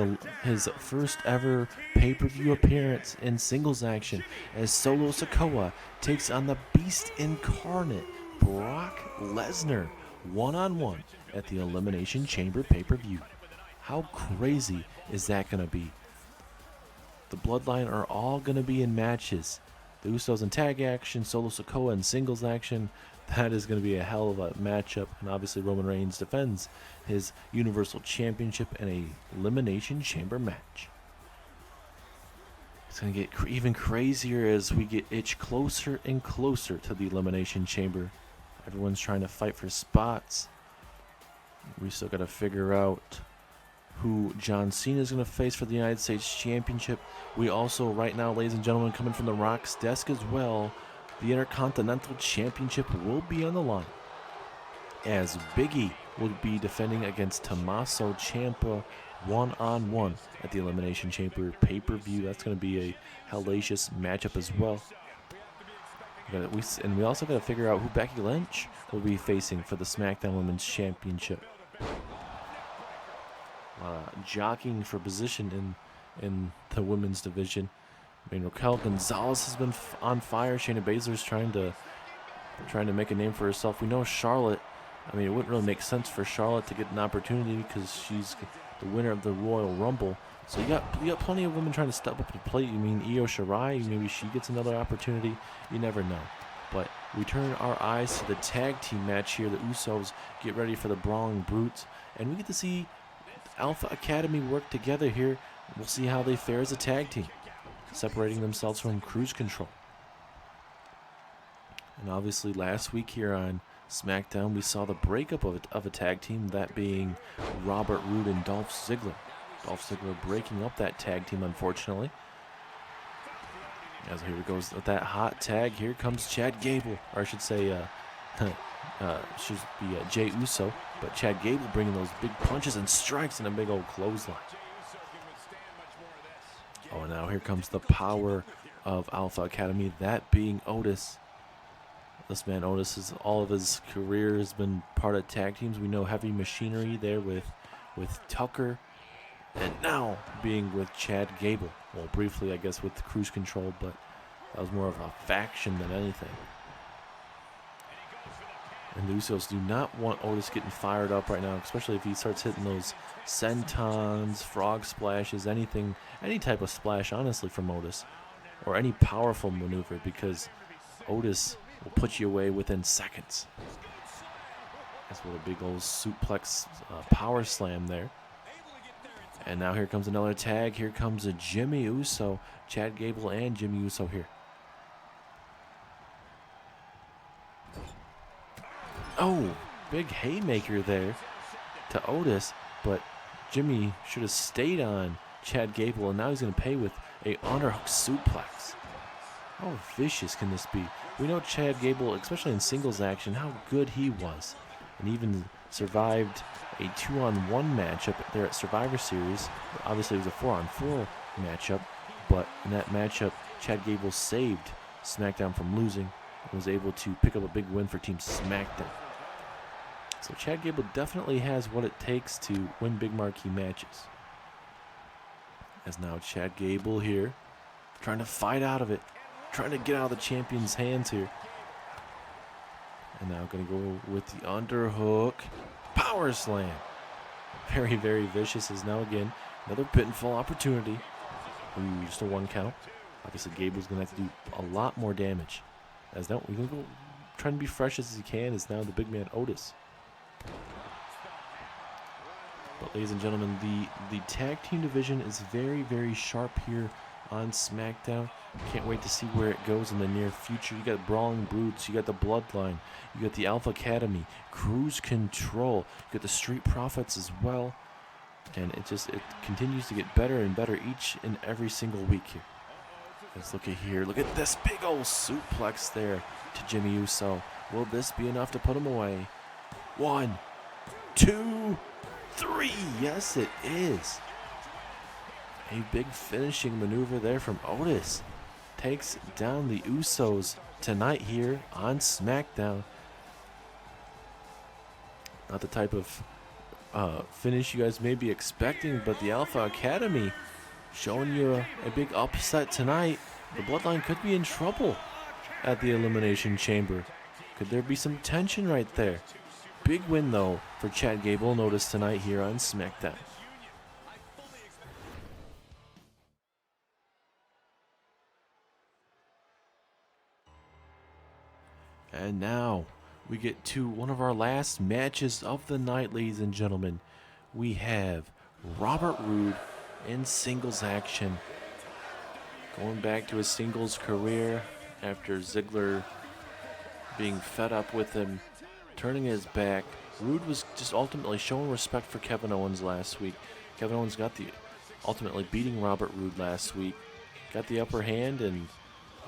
first ever pay-per-view appearance in singles action as Solo Sikoa takes on the Beast Incarnate, Brock Lesnar, one-on-one at the Elimination Chamber pay-per-view. How crazy is that going to be? The Bloodline are all going to be in matches. The Usos in tag action, Solo Sikoa in singles action. That is going to be a hell of a matchup. And obviously Roman Reigns defends his Universal Championship in a Elimination Chamber match. It's going to get even crazier as we get itched closer and closer to the Elimination Chamber. Everyone's trying to fight for spots. We still got to figure out who John Cena is going to face for the United States Championship. We also, right now, ladies and gentlemen, coming from The Rock's desk as well, the Intercontinental Championship will be on the line, as Big E will be defending against Tommaso Ciampa one-on-one at the Elimination Chamber pay-per-view. That's going to be a hellacious matchup as well. We also got to figure out who Becky Lynch will be facing for the SmackDown Women's Championship. Jockeying for position in the women's division. I mean, Raquel Gonzalez has been on fire. Shayna Baszler's trying to make a name for herself. We know Charlotte. I mean, it wouldn't really make sense for Charlotte to get an opportunity because she's the winner of the Royal Rumble. So you got plenty of women trying to step up to the plate. You mean Io Shirai? Maybe she gets another opportunity. You never know. But we turn our eyes to the tag team match here. The Usos get ready for the Brawling Brutes, and we get to see Alpha Academy work together here. We'll see how they fare as a tag team, separating themselves from Cruise Control. And obviously last week here on SmackDown, we saw the breakup of a tag team, that being Robert Roode and Dolph Ziggler. Dolph Ziggler breaking up that tag team, unfortunately. As here it goes with that hot tag. Here comes Chad Gable, or I should say, should be Jey Uso, but Chad Gable bringing those big punches and strikes and a big old clothesline. Oh, and now here comes the power of Alpha Academy, that being Otis. This man Otis, all of his career has been part of tag teams. We know Heavy Machinery there with Tucker, and now being with Chad Gable. Well, briefly, I guess, with Cruise Control, but that was more of a faction than anything. And the Usos do not want Otis getting fired up right now, especially if he starts hitting those sentons, frog splashes, anything, any type of splash, honestly, from Otis, or any powerful maneuver, because Otis will put you away within seconds. That's what a big old suplex power slam there. And now here comes another tag. Here comes a Jimmy Uso, Chad Gable and Jimmy Uso here. Oh, big haymaker there to Otis, but Jimmy should have stayed on Chad Gable, and now he's going to pay with a underhook suplex. How vicious can this be? We know Chad Gable, especially in singles action, how good he was, and even survived a 2-on-1 matchup there at Survivor Series. Obviously, it was a 4-on-4 matchup, but in that matchup, Chad Gable saved SmackDown from losing and was able to pick up a big win for Team SmackDown. So Chad Gable definitely has what it takes to win big marquee matches. As now Chad Gable here, trying to fight out of it, trying to get out of the champion's hands here. And now going to go with the underhook power slam. Very, very vicious. As now again, another pinfall opportunity. Ooh, just a 1 count. Obviously Gable's going to have to do a lot more damage. As now we're going to go trying to be fresh as he can, is now the big man Otis. But ladies and gentlemen, the tag team division is very, very sharp here on SmackDown. Can't wait to see where it goes in the near future. You got Brawling Brutes, you got the Bloodline, you got the Alpha Academy, Cruise Control, you got the Street Profits as well. And it continues to get better and better each and every single week here. Let's look at here. Look at this big old suplex there to Jimmy Uso. Will this be enough to put him away? 1, 2, 3. Yes, it is. A big finishing maneuver there from Otis. Takes down the Usos tonight here on SmackDown. Not the type of finish you guys may be expecting, but the Alpha Academy showing you a big upset tonight. The Bloodline could be in trouble at the Elimination Chamber. Could there be some tension right there? Big win, though, for Chad Gable and Otis tonight here on SmackDown. And now we get to one of our last matches of the night, ladies and gentlemen. We have Robert Roode in singles action. Going back to his singles career after Ziggler being fed up with him, turning his back. Roode was just ultimately showing respect for Kevin Owens last week. Kevin Owens got ultimately beating Robert Roode last week. Got the upper hand and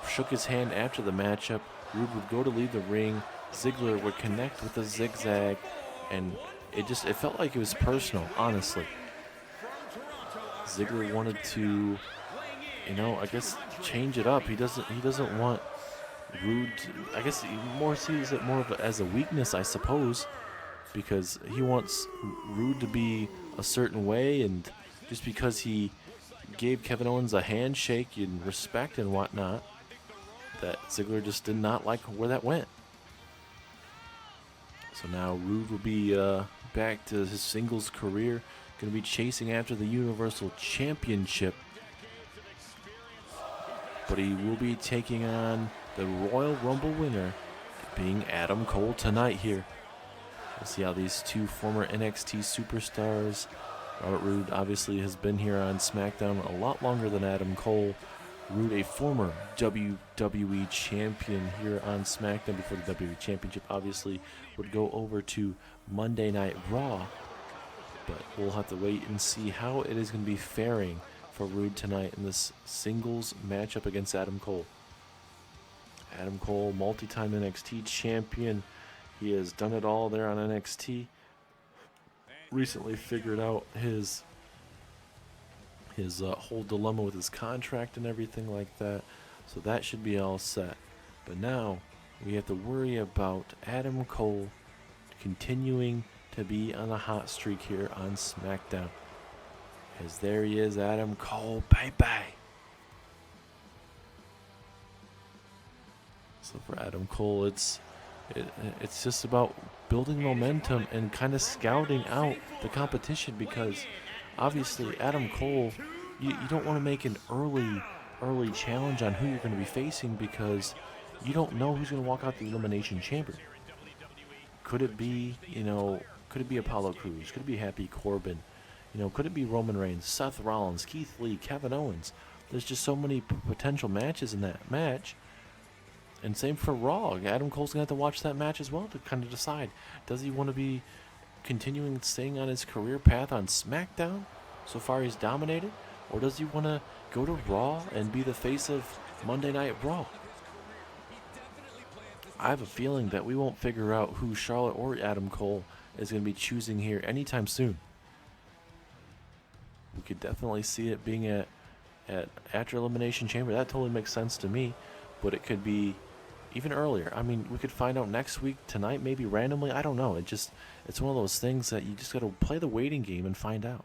shook his hand after the matchup. Roode would go to leave the ring. Ziggler would connect with a zigzag, and it felt like it was personal, honestly. Ziggler wanted to, I guess, change it up. He doesn't want Roode to, I guess he sees it more as a weakness, I suppose, because he wants Roode to be a certain way, and just because he gave Kevin Owens a handshake and respect and whatnot, that Ziggler just did not like where that went. So now Roode will be back to his singles career, going to be chasing after the Universal Championship, but he will be taking on the Royal Rumble winner, being Adam Cole tonight here. We'll see how these two former NXT superstars, Robert Roode obviously has been here on SmackDown a lot longer than Adam Cole, Rude, a former WWE champion here on SmackDown before the WWE Championship, obviously would go over to Monday Night Raw. But we'll have to wait and see how it is going to be faring for Rude tonight in this singles matchup against Adam Cole. Adam Cole, multi-time NXT champion. He has done it all there on NXT. Recently figured out his whole dilemma with his contract and everything like that. So that should be all set. But now we have to worry about Adam Cole continuing to be on a hot streak here on SmackDown. As there he is, Adam Cole, bye-bye. So for Adam Cole, it's just about building momentum and kind of scouting out the competition, because obviously Adam Cole, you don't want to make an early challenge on who you're going to be facing, because you don't know who's going to walk out the Elimination Chamber. Could it be, could it be Apollo Crews? Could it be Happy Corbin? Could it be Roman Reigns, Seth Rollins, Keith Lee, Kevin Owens? There's just so many potential matches in that match. And same for Raw. Adam Cole's going to have to watch that match as well to kind of decide, does he want to be continuing staying on his career path on SmackDown? So far he's dominated. Or does he want to go to Raw and be the face of Monday Night Raw? I have a feeling that we won't figure out who Charlotte or Adam Cole is going to be choosing here anytime soon. We could definitely see it being at after Elimination Chamber. That totally makes sense to me. But it could be even earlier. I mean, we could find out next week, tonight, maybe randomly. I don't know. It's one of those things that you just got to play the waiting game and find out.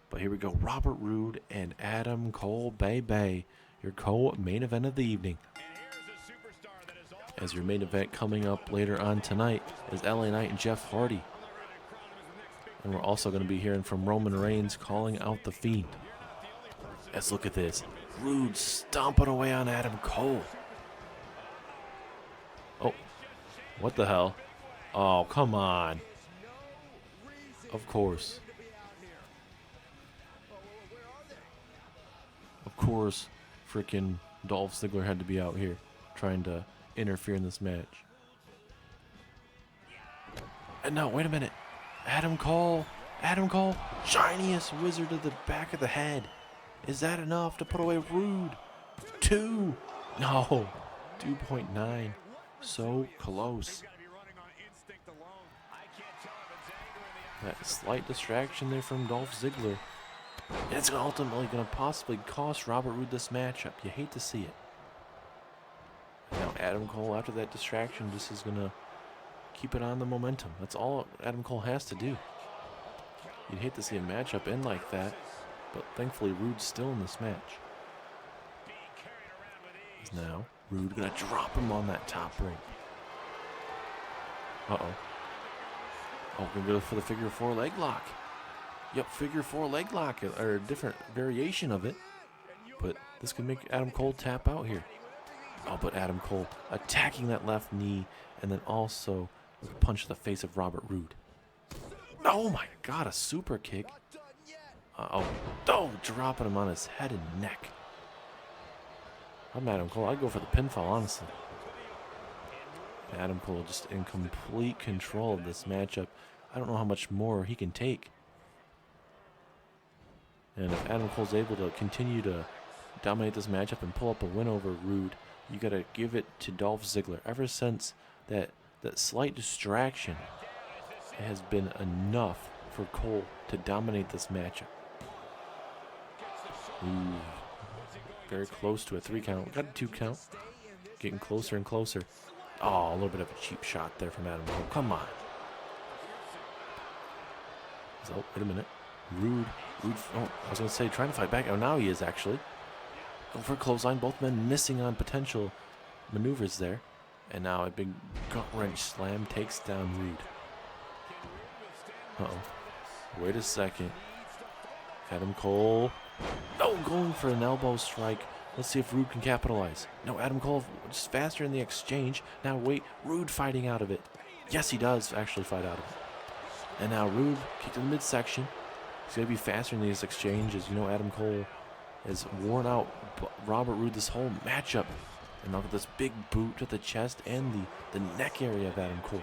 But here we go. Robert Roode and Adam Cole, baby. Your co-main event of the evening. As your main event coming up later on tonight is LA Knight and Jeff Hardy. And we're also going to be hearing from Roman Reigns calling out the Fiend. Let's look at this. Roode stomping away on Adam Cole. Oh, what the hell? Oh, come on. Of course. Of course, freaking Dolph Ziggler had to be out here trying to interfere in this match. And no, wait a minute. Adam Cole, shiniest wizard of the back of the head. Is that enough to put away Roode? 2. No. 2.9. So close. That slight distraction there from Dolph Ziggler. It's ultimately going to possibly cost Robert Roode this matchup. You hate to see it. Now Adam Cole, after that distraction, just is going to keep it on the momentum. That's all Adam Cole has to do. You'd hate to see a matchup end like that. But thankfully, Roode's still in this match. Now, Roode going to drop him on that top rope. Uh-oh. Oh, going to go for the figure 4 leg lock. Yep, figure 4 leg lock, or a different variation of it. But this could make Adam Cole tap out here. Oh, but Adam Cole attacking that left knee, and then also with a punch to the face of Robert Roode. Oh my God, a super kick. Oh, dropping him on his head and neck. I'm Adam Cole. I'd go for the pinfall, honestly. Adam Cole just in complete control of this matchup. I don't know how much more he can take. And if Adam Cole's able to continue to dominate this matchup and pull up a win over Roode, you got to give it to Dolph Ziggler. Ever since that slight distraction has been enough for Cole to dominate this matchup. Ooh, very close to a 3 count. Got a 2 count. Getting closer and closer. Oh, a little bit of a cheap shot there from Adam Cole. Come on. So, wait a minute. Roode. Oh, I was going to say trying to fight back. Oh, now he is actually. Going for a clothesline. Both men missing on potential maneuvers there. And now a big gut wrench slam takes down Roode. Uh-oh. Wait a second. Adam Cole. Oh, going for an elbow strike. Let's see if Roode can capitalize. No, Adam Cole just faster in the exchange. Now wait, Roode fighting out of it. Yes, he does actually fight out of it. And now Roode kicked in the midsection. He's going to be faster in these exchanges. You know Adam Cole has worn out Robert Roode this whole matchup. And look at this big boot to the chest and the neck area of Adam Cole.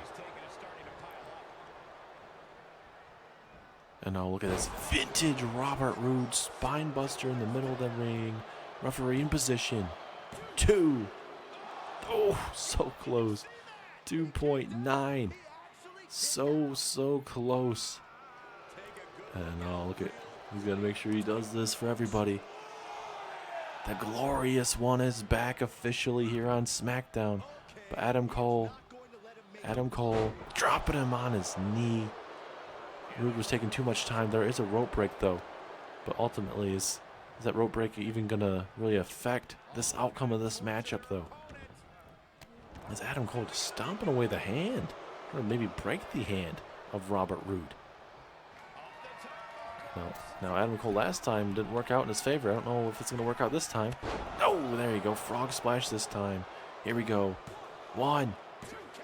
And now look at this vintage Robert Roode spine buster in the middle of the ring. Referee in position. 2. Oh, so close. 2.9. So close. And oh, look at, he's got to make sure he does this for everybody. The glorious one is back officially here on Smackdown. But Adam Cole dropping him on his knee. Roode was taking too much time. There is a rope break though. But ultimately, is that rope break even going to really affect this outcome of this matchup though? Is Adam Cole just stomping away the hand? Or maybe break the hand of Robert Roode. Now Adam Cole last time didn't work out in his favor. I don't know if it's going to work out this time. Oh, there you go. Frog splash this time. Here we go. 1,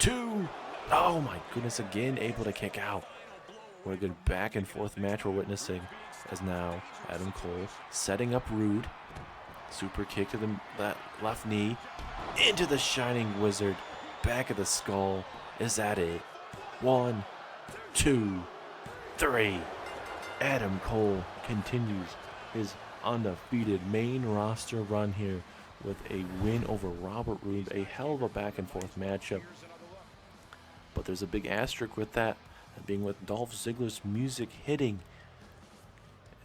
2. Oh my goodness, again able to kick out. What a good back and forth match we're witnessing. As now Adam Cole setting up Roode. Super kick to that left knee. Into the Shining Wizard. Back of the skull. Is that it? 1, 2, 3. Adam Cole continues his undefeated main roster run here with a win over Robert Roode. A hell of a back and forth matchup. But there's a big asterisk with that, being with Dolph Ziggler's music hitting.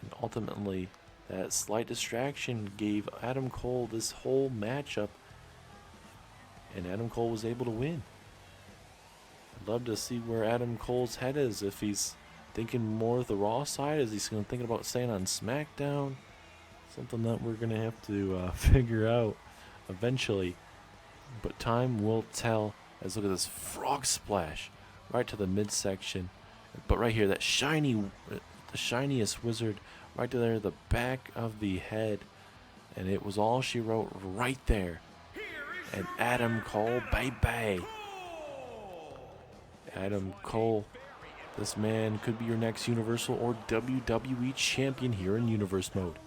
And ultimately, that slight distraction gave Adam Cole this whole matchup. And Adam Cole was able to win. I'd love to see where Adam Cole's head is. If he's thinking more of the Raw side, is he thinking about staying on SmackDown? Something that we're going to have to figure out eventually. But time will tell. As look at this frog splash right to the midsection. But right here, that the shiniest wizard right to there, the back of the head. And it was all she wrote right there. And Adam Cole, baby. Adam Cole, this man could be your next Universal or WWE Champion here in Universe mode.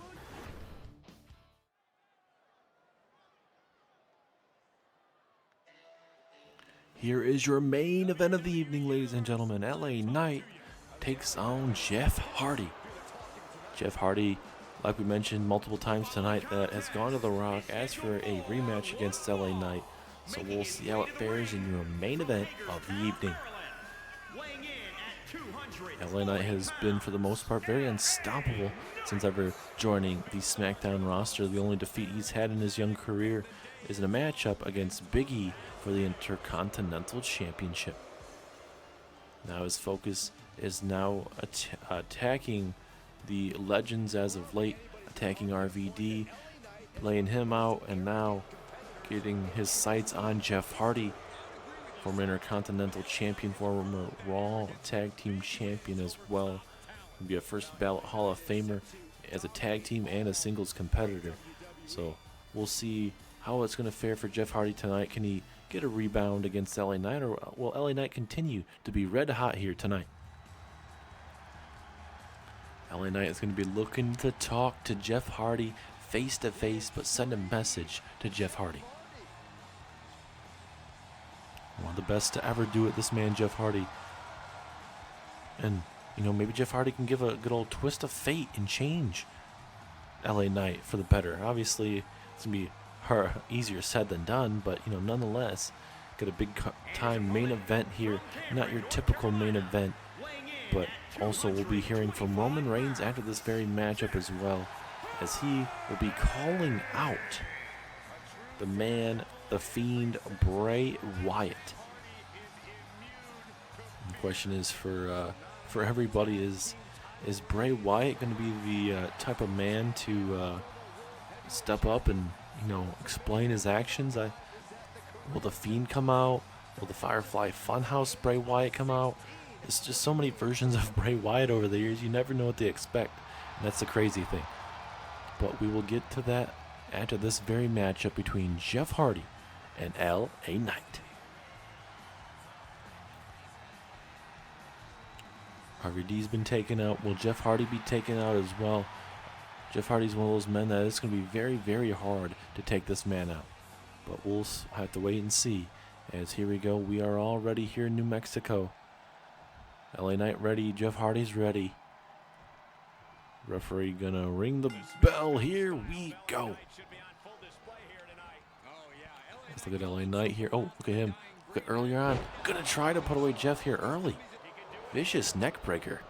Here is your main event of the evening, ladies and gentlemen. LA Knight takes on Jeff Hardy. Jeff Hardy, like we mentioned multiple times tonight, that has gone to The Rock, asked for a rematch against LA Knight. So we'll see how it fares in your main event of the evening. LA Knight has been, for the most part, very unstoppable since ever joining the SmackDown roster. The only defeat he's had in his young career is in a matchup against Big E for the Intercontinental Championship. Now his focus is now attacking the legends as of late, attacking RVD, laying him out, and now getting his sights on Jeff Hardy, former Intercontinental Champion, former Raw Tag Team Champion as well. He'll be a first ballot Hall of Famer as a tag team and a singles competitor. So we'll see how it's going to fare for Jeff Hardy tonight. Can he get a rebound against LA Knight, or will LA Knight continue to be red hot here tonight? LA Knight is going to be looking to talk to Jeff Hardy face to face, but send a message to Jeff Hardy. One of the best to ever do it, this man, Jeff Hardy. And, you know, maybe Jeff Hardy can give a good old twist of fate and change LA Knight for the better. Obviously, it's going to be easier said than done, but, you know, nonetheless, got a big time main event here. Not your typical main event, but also we'll be hearing from Roman Reigns after this very matchup as well, as he will be calling out the man, the Fiend, Bray Wyatt. The question is for everybody, is Bray Wyatt going to be the type of man to step up and, you know, explain his actions? Will the Fiend come out? Will the Firefly Funhouse Bray Wyatt come out? There's just so many versions of Bray Wyatt over the years, you never know what to expect. And that's the crazy thing. But we will get to that after this very matchup between Jeff Hardy and LA Knight. RVD's been taken out. Will Jeff Hardy be taken out as well? Jeff Hardy's one of those men that it's going to be very, very hard to take this man out. But we'll have to wait and see. As here we go, we are all ready here in New Mexico. LA Knight ready, Jeff Hardy's ready. Referee gonna ring the bell. Here we go. Let's look at LA Knight here. Oh, look at him. Look at earlier on. Gonna try to put away Jeff here early. Vicious neck breaker.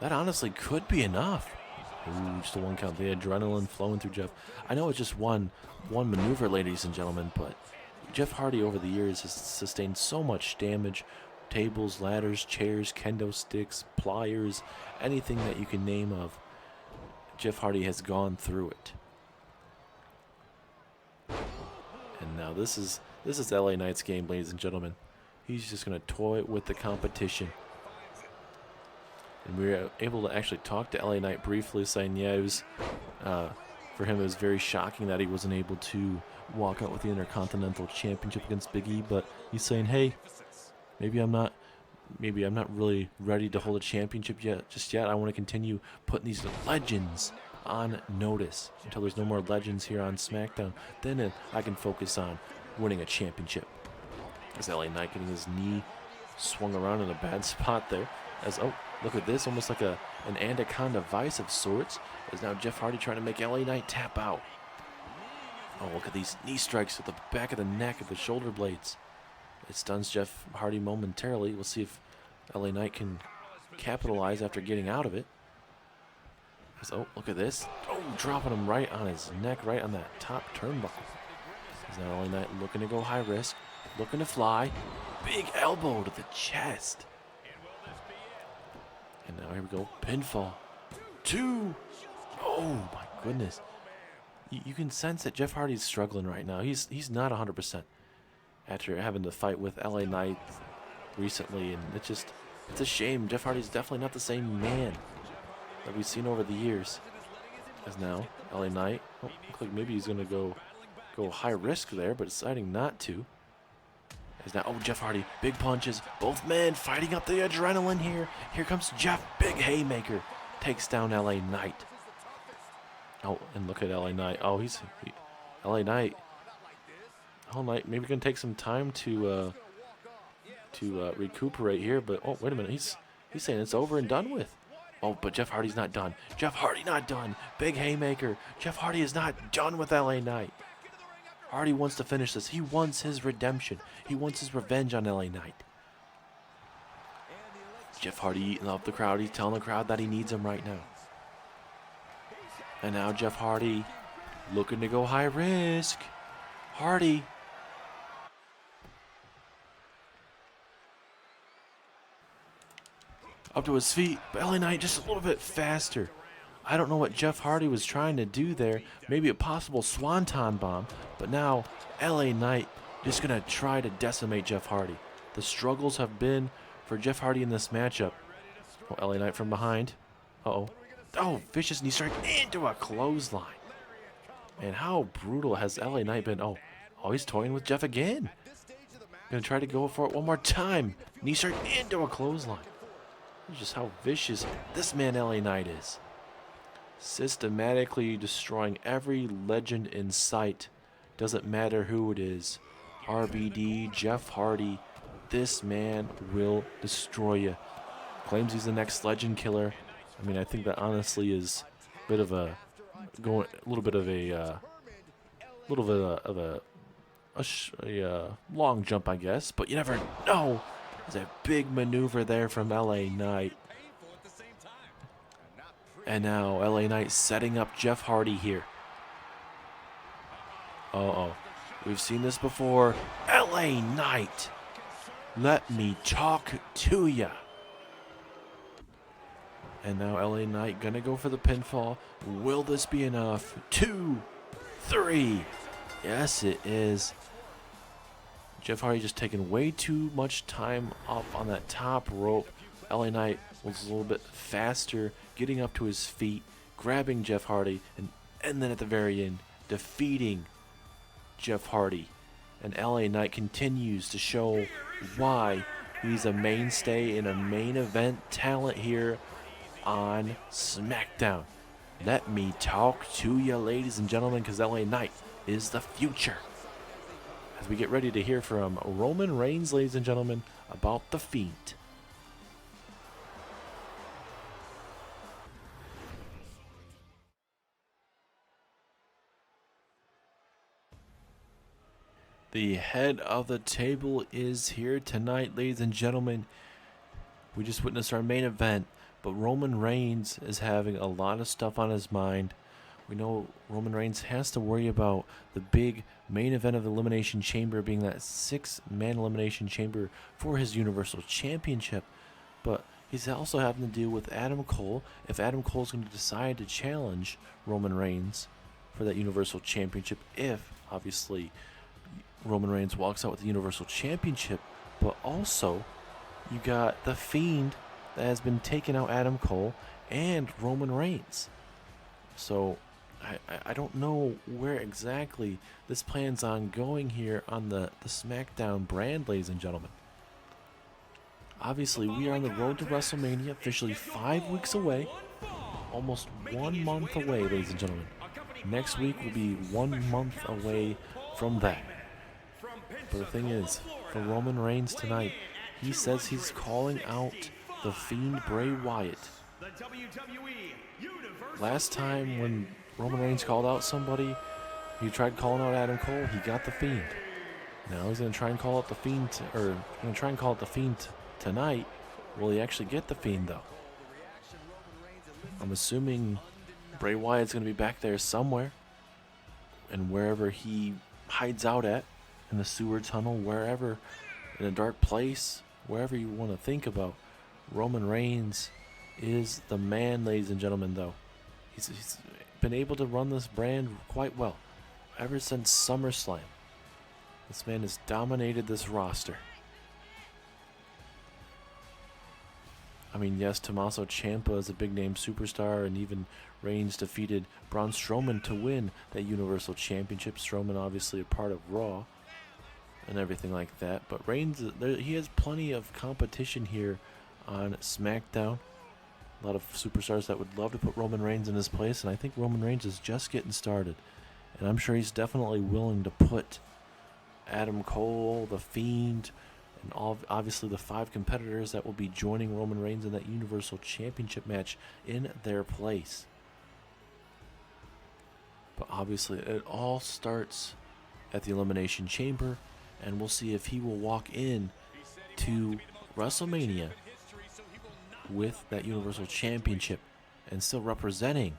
That honestly could be enough. Ooh, just a one count. The adrenaline flowing through Jeff. I know it's just one maneuver, ladies and gentlemen, but Jeff Hardy over the years has sustained so much damage. Tables, ladders, chairs, kendo sticks, pliers, anything that you can name of. Jeff Hardy has gone through it. And now this is LA Knight's game, ladies and gentlemen. He's just going to toy with the competition. And we were able to actually talk to LA Knight briefly, saying, yeah, it was for him it was very shocking that he wasn't able to walk out with the Intercontinental Championship against Big E. But he's saying, hey, maybe I'm not really ready to hold a championship just yet. I want to continue putting these legends on notice until there's no more legends here on SmackDown. Then I can focus on winning a championship. As LA Knight getting his knee swung around in a bad spot there. As, oh, look at this, almost like an anaconda vice of sorts. As now Jeff Hardy trying to make LA Knight tap out. Oh, look at these knee strikes at the back of the neck, at the shoulder blades. It stuns Jeff Hardy momentarily. We'll see if LA Knight can capitalize after getting out of it. Oh, look at this. Oh, dropping him right on his neck, right on that top turnbuckle. As now LA Knight looking to go high risk, looking to fly. Big elbow to the chest. And now here we go. Pinfall. 2. Oh, my goodness. You can sense that Jeff Hardy's struggling right now. He's not 100% after having to fight with LA Knight recently, and it's a shame. Jeff Hardy's definitely not the same man that we've seen over the years. As now LA Knight, oh, looks like maybe he's gonna go high risk there, but deciding not to. As now, oh, Jeff Hardy, big punches, both men fighting up the adrenaline here. Here comes Jeff, big haymaker, takes down LA Knight. Oh, and look at LA Knight. Oh, LA Knight. LA Knight maybe gonna take some time to recuperate here, but oh, wait a minute, he's saying it's over and done with. Oh, but Jeff Hardy's not done. Jeff Hardy not done. Big haymaker. Jeff Hardy is not done with LA Knight. Hardy wants to finish this. He wants his redemption. He wants his revenge on LA Knight. Jeff Hardy eating up the crowd. He's telling the crowd that he needs him right now. And now Jeff Hardy looking to go high risk. Hardy. Up to his feet. But LA Knight just a little bit faster. I don't know what Jeff Hardy was trying to do there. Maybe a possible swanton bomb. But now LA Knight just going to try to decimate Jeff Hardy. The struggles have been for Jeff Hardy in this matchup. Oh, LA Knight from behind. Uh-oh. Oh, vicious knee strike into a clothesline. And how brutal has LA Knight been? Oh, he's toying with Jeff again. Gonna try to go for it one more time. Knee strike into a clothesline. Just how vicious this man LA Knight is. Systematically destroying every legend in sight. Doesn't matter who it is. RBD, Jeff Hardy. This man will destroy you. Claims he's the next legend killer. I mean, I think that honestly is a bit of a long jump, I guess. But you never know. There's a big maneuver there from LA Knight. And now LA Knight setting up Jeff Hardy here. Uh-oh. We've seen this before. LA Knight. Let me talk to ya. And now LA Knight gonna go for the pinfall. Will this be enough? 2, 3. Yes, it is. Jeff Hardy just taking way too much time up on that top rope. LA Knight was a little bit faster, getting up to his feet, grabbing Jeff Hardy, and then at the very end, defeating Jeff Hardy. And LA Knight continues to show why he's a mainstay and a main event talent here on SmackDown. Let me talk to you, ladies and gentlemen, because LA Knight is the future. As we get ready to hear from Roman Reigns, ladies and gentlemen, about the Fiend. The head of the table is here tonight, ladies and gentlemen. We just witnessed our main event, but Roman Reigns is having a lot of stuff on his mind. We know Roman Reigns has to worry about the big main event of the Elimination Chamber being that 6-man Elimination Chamber for his Universal Championship. But he's also having to deal with Adam Cole. If Adam Cole is going to decide to challenge Roman Reigns for that Universal Championship, if obviously Roman Reigns walks out with the Universal Championship, but also you got the Fiend that has been taking out Adam Cole and Roman Reigns. So I don't know where exactly this plan's on going here on the Smackdown brand, ladies and gentlemen. Obviously, we are on the road to WrestleMania, officially 5 weeks away, almost 1 month away, ladies and gentlemen. Next week will be 1 month away from that. But the thing is, for Roman Reigns tonight, he says he's calling out the Fiend Bray Wyatt. Last time when Roman Reigns called out somebody, he tried calling out Adam Cole, he got the Fiend. Now he's going to try and call out the Fiend, tonight. Will he actually get the Fiend, though? I'm assuming Bray Wyatt's going to be back there somewhere. And wherever he hides out at, in the sewer tunnel, wherever, in a dark place, wherever you want to think about, Roman Reigns is the man, ladies and gentlemen, though. He's been able to run this brand quite well ever since SummerSlam. This man has dominated this roster. I mean, yes, Tommaso Ciampa is a big-name superstar, and even Reigns defeated Braun Strowman to win that Universal Championship. Strowman obviously a part of Raw and everything like that. But Reigns, he has plenty of competition here on SmackDown. A lot of superstars that would love to put Roman Reigns in his place, and I think Roman Reigns is just getting started. And I'm sure he's definitely willing to put Adam Cole, The Fiend, and obviously the 5 competitors that will be joining Roman Reigns in that Universal Championship match in their place. But obviously it all starts at the Elimination Chamber, and we'll see if he will walk in to WrestleMania with that Universal Championship and still representing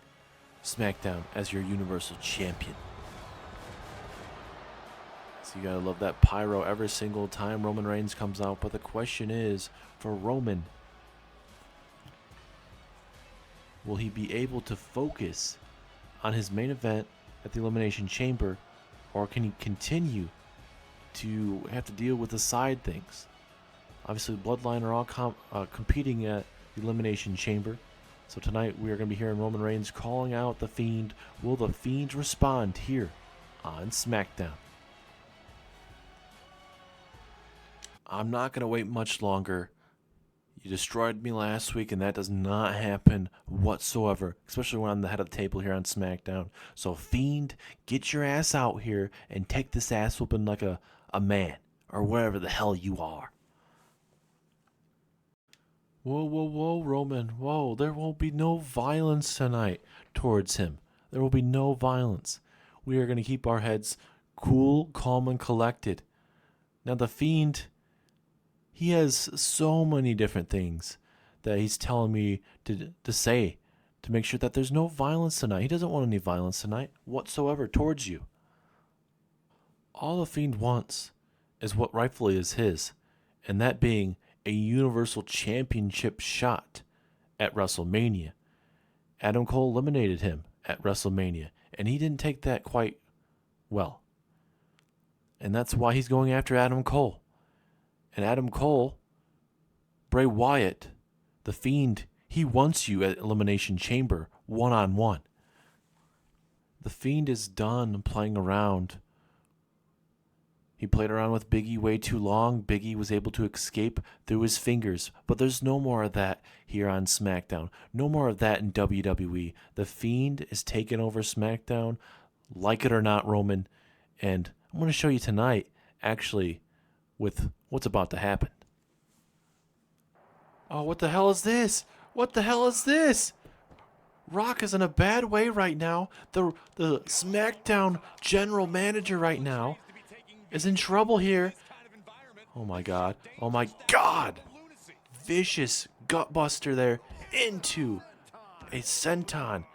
SmackDown as your Universal Champion. So you gotta love that pyro every single time Roman Reigns comes out. But the question is, for Roman, will he be able to focus on his main event at the Elimination Chamber, or can he continue to have to deal with the side things? Obviously, Bloodline are all competing at the Elimination Chamber. So tonight we are going to be hearing Roman Reigns calling out the Fiend. Will the Fiend respond here on SmackDown? I'm not going to wait much longer. You destroyed me last week, and that does not happen whatsoever, especially when I'm the head of the table here on SmackDown. So, Fiend, get your ass out here and take this ass whooping like a man, or wherever the hell you are. Whoa, whoa, whoa, Roman. Whoa, there won't be no violence tonight towards him. There will be no violence. We are going to keep our heads cool, calm, and collected. Now, the Fiend, he has so many different things that he's telling me to say to make sure that there's no violence tonight. He doesn't want any violence tonight whatsoever towards you. All the Fiend wants is what rightfully is his, and that being a Universal Championship shot at WrestleMania. Adam Cole eliminated him at WrestleMania, and he didn't take that quite well. And that's why he's going after Adam Cole. And Adam Cole, Bray Wyatt, the Fiend, he wants you at Elimination Chamber one-on-one. The Fiend is done playing around. He played around with Big E way too long. Big E was able to escape through his fingers. But there's no more of that here on SmackDown. No more of that in WWE. The Fiend is taking over SmackDown, like it or not, Roman. And I'm going to show you tonight, actually, with what's about to happen. Oh, what the hell is this? What the hell is this? Rock is in a bad way right now. The SmackDown general manager right now is in trouble here. Oh my god. Oh my god. Vicious gutbuster there into a senton.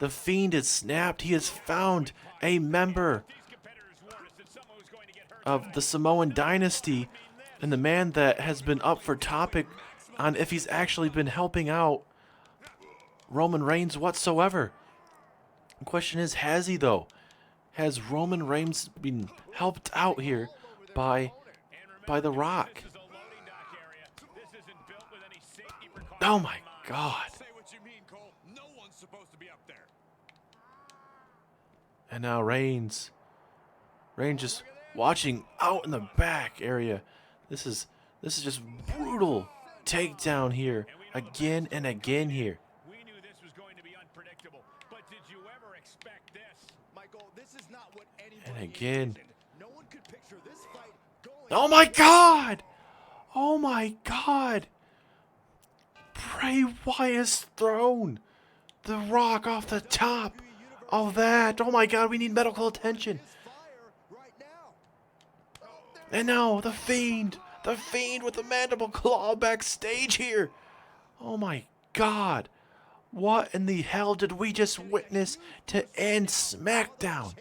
The Fiend is snapped. He has found a member of the Samoan dynasty and the man that has been up for topic on if he's actually been helping out Roman Reigns whatsoever. The question is, has he though? Has Roman Reigns been helped out here by The Rock? Oh my god. And now Reigns just watching out in the back area. This is just brutal takedown here again and again here. And again. Oh my god! Oh my god! Bray Wyatt's thrown The Rock off the top of that. Oh my god, we need medical attention. And now the Fiend with the mandible claw backstage here. Oh my god. What in the hell did we just witness to end SmackDown?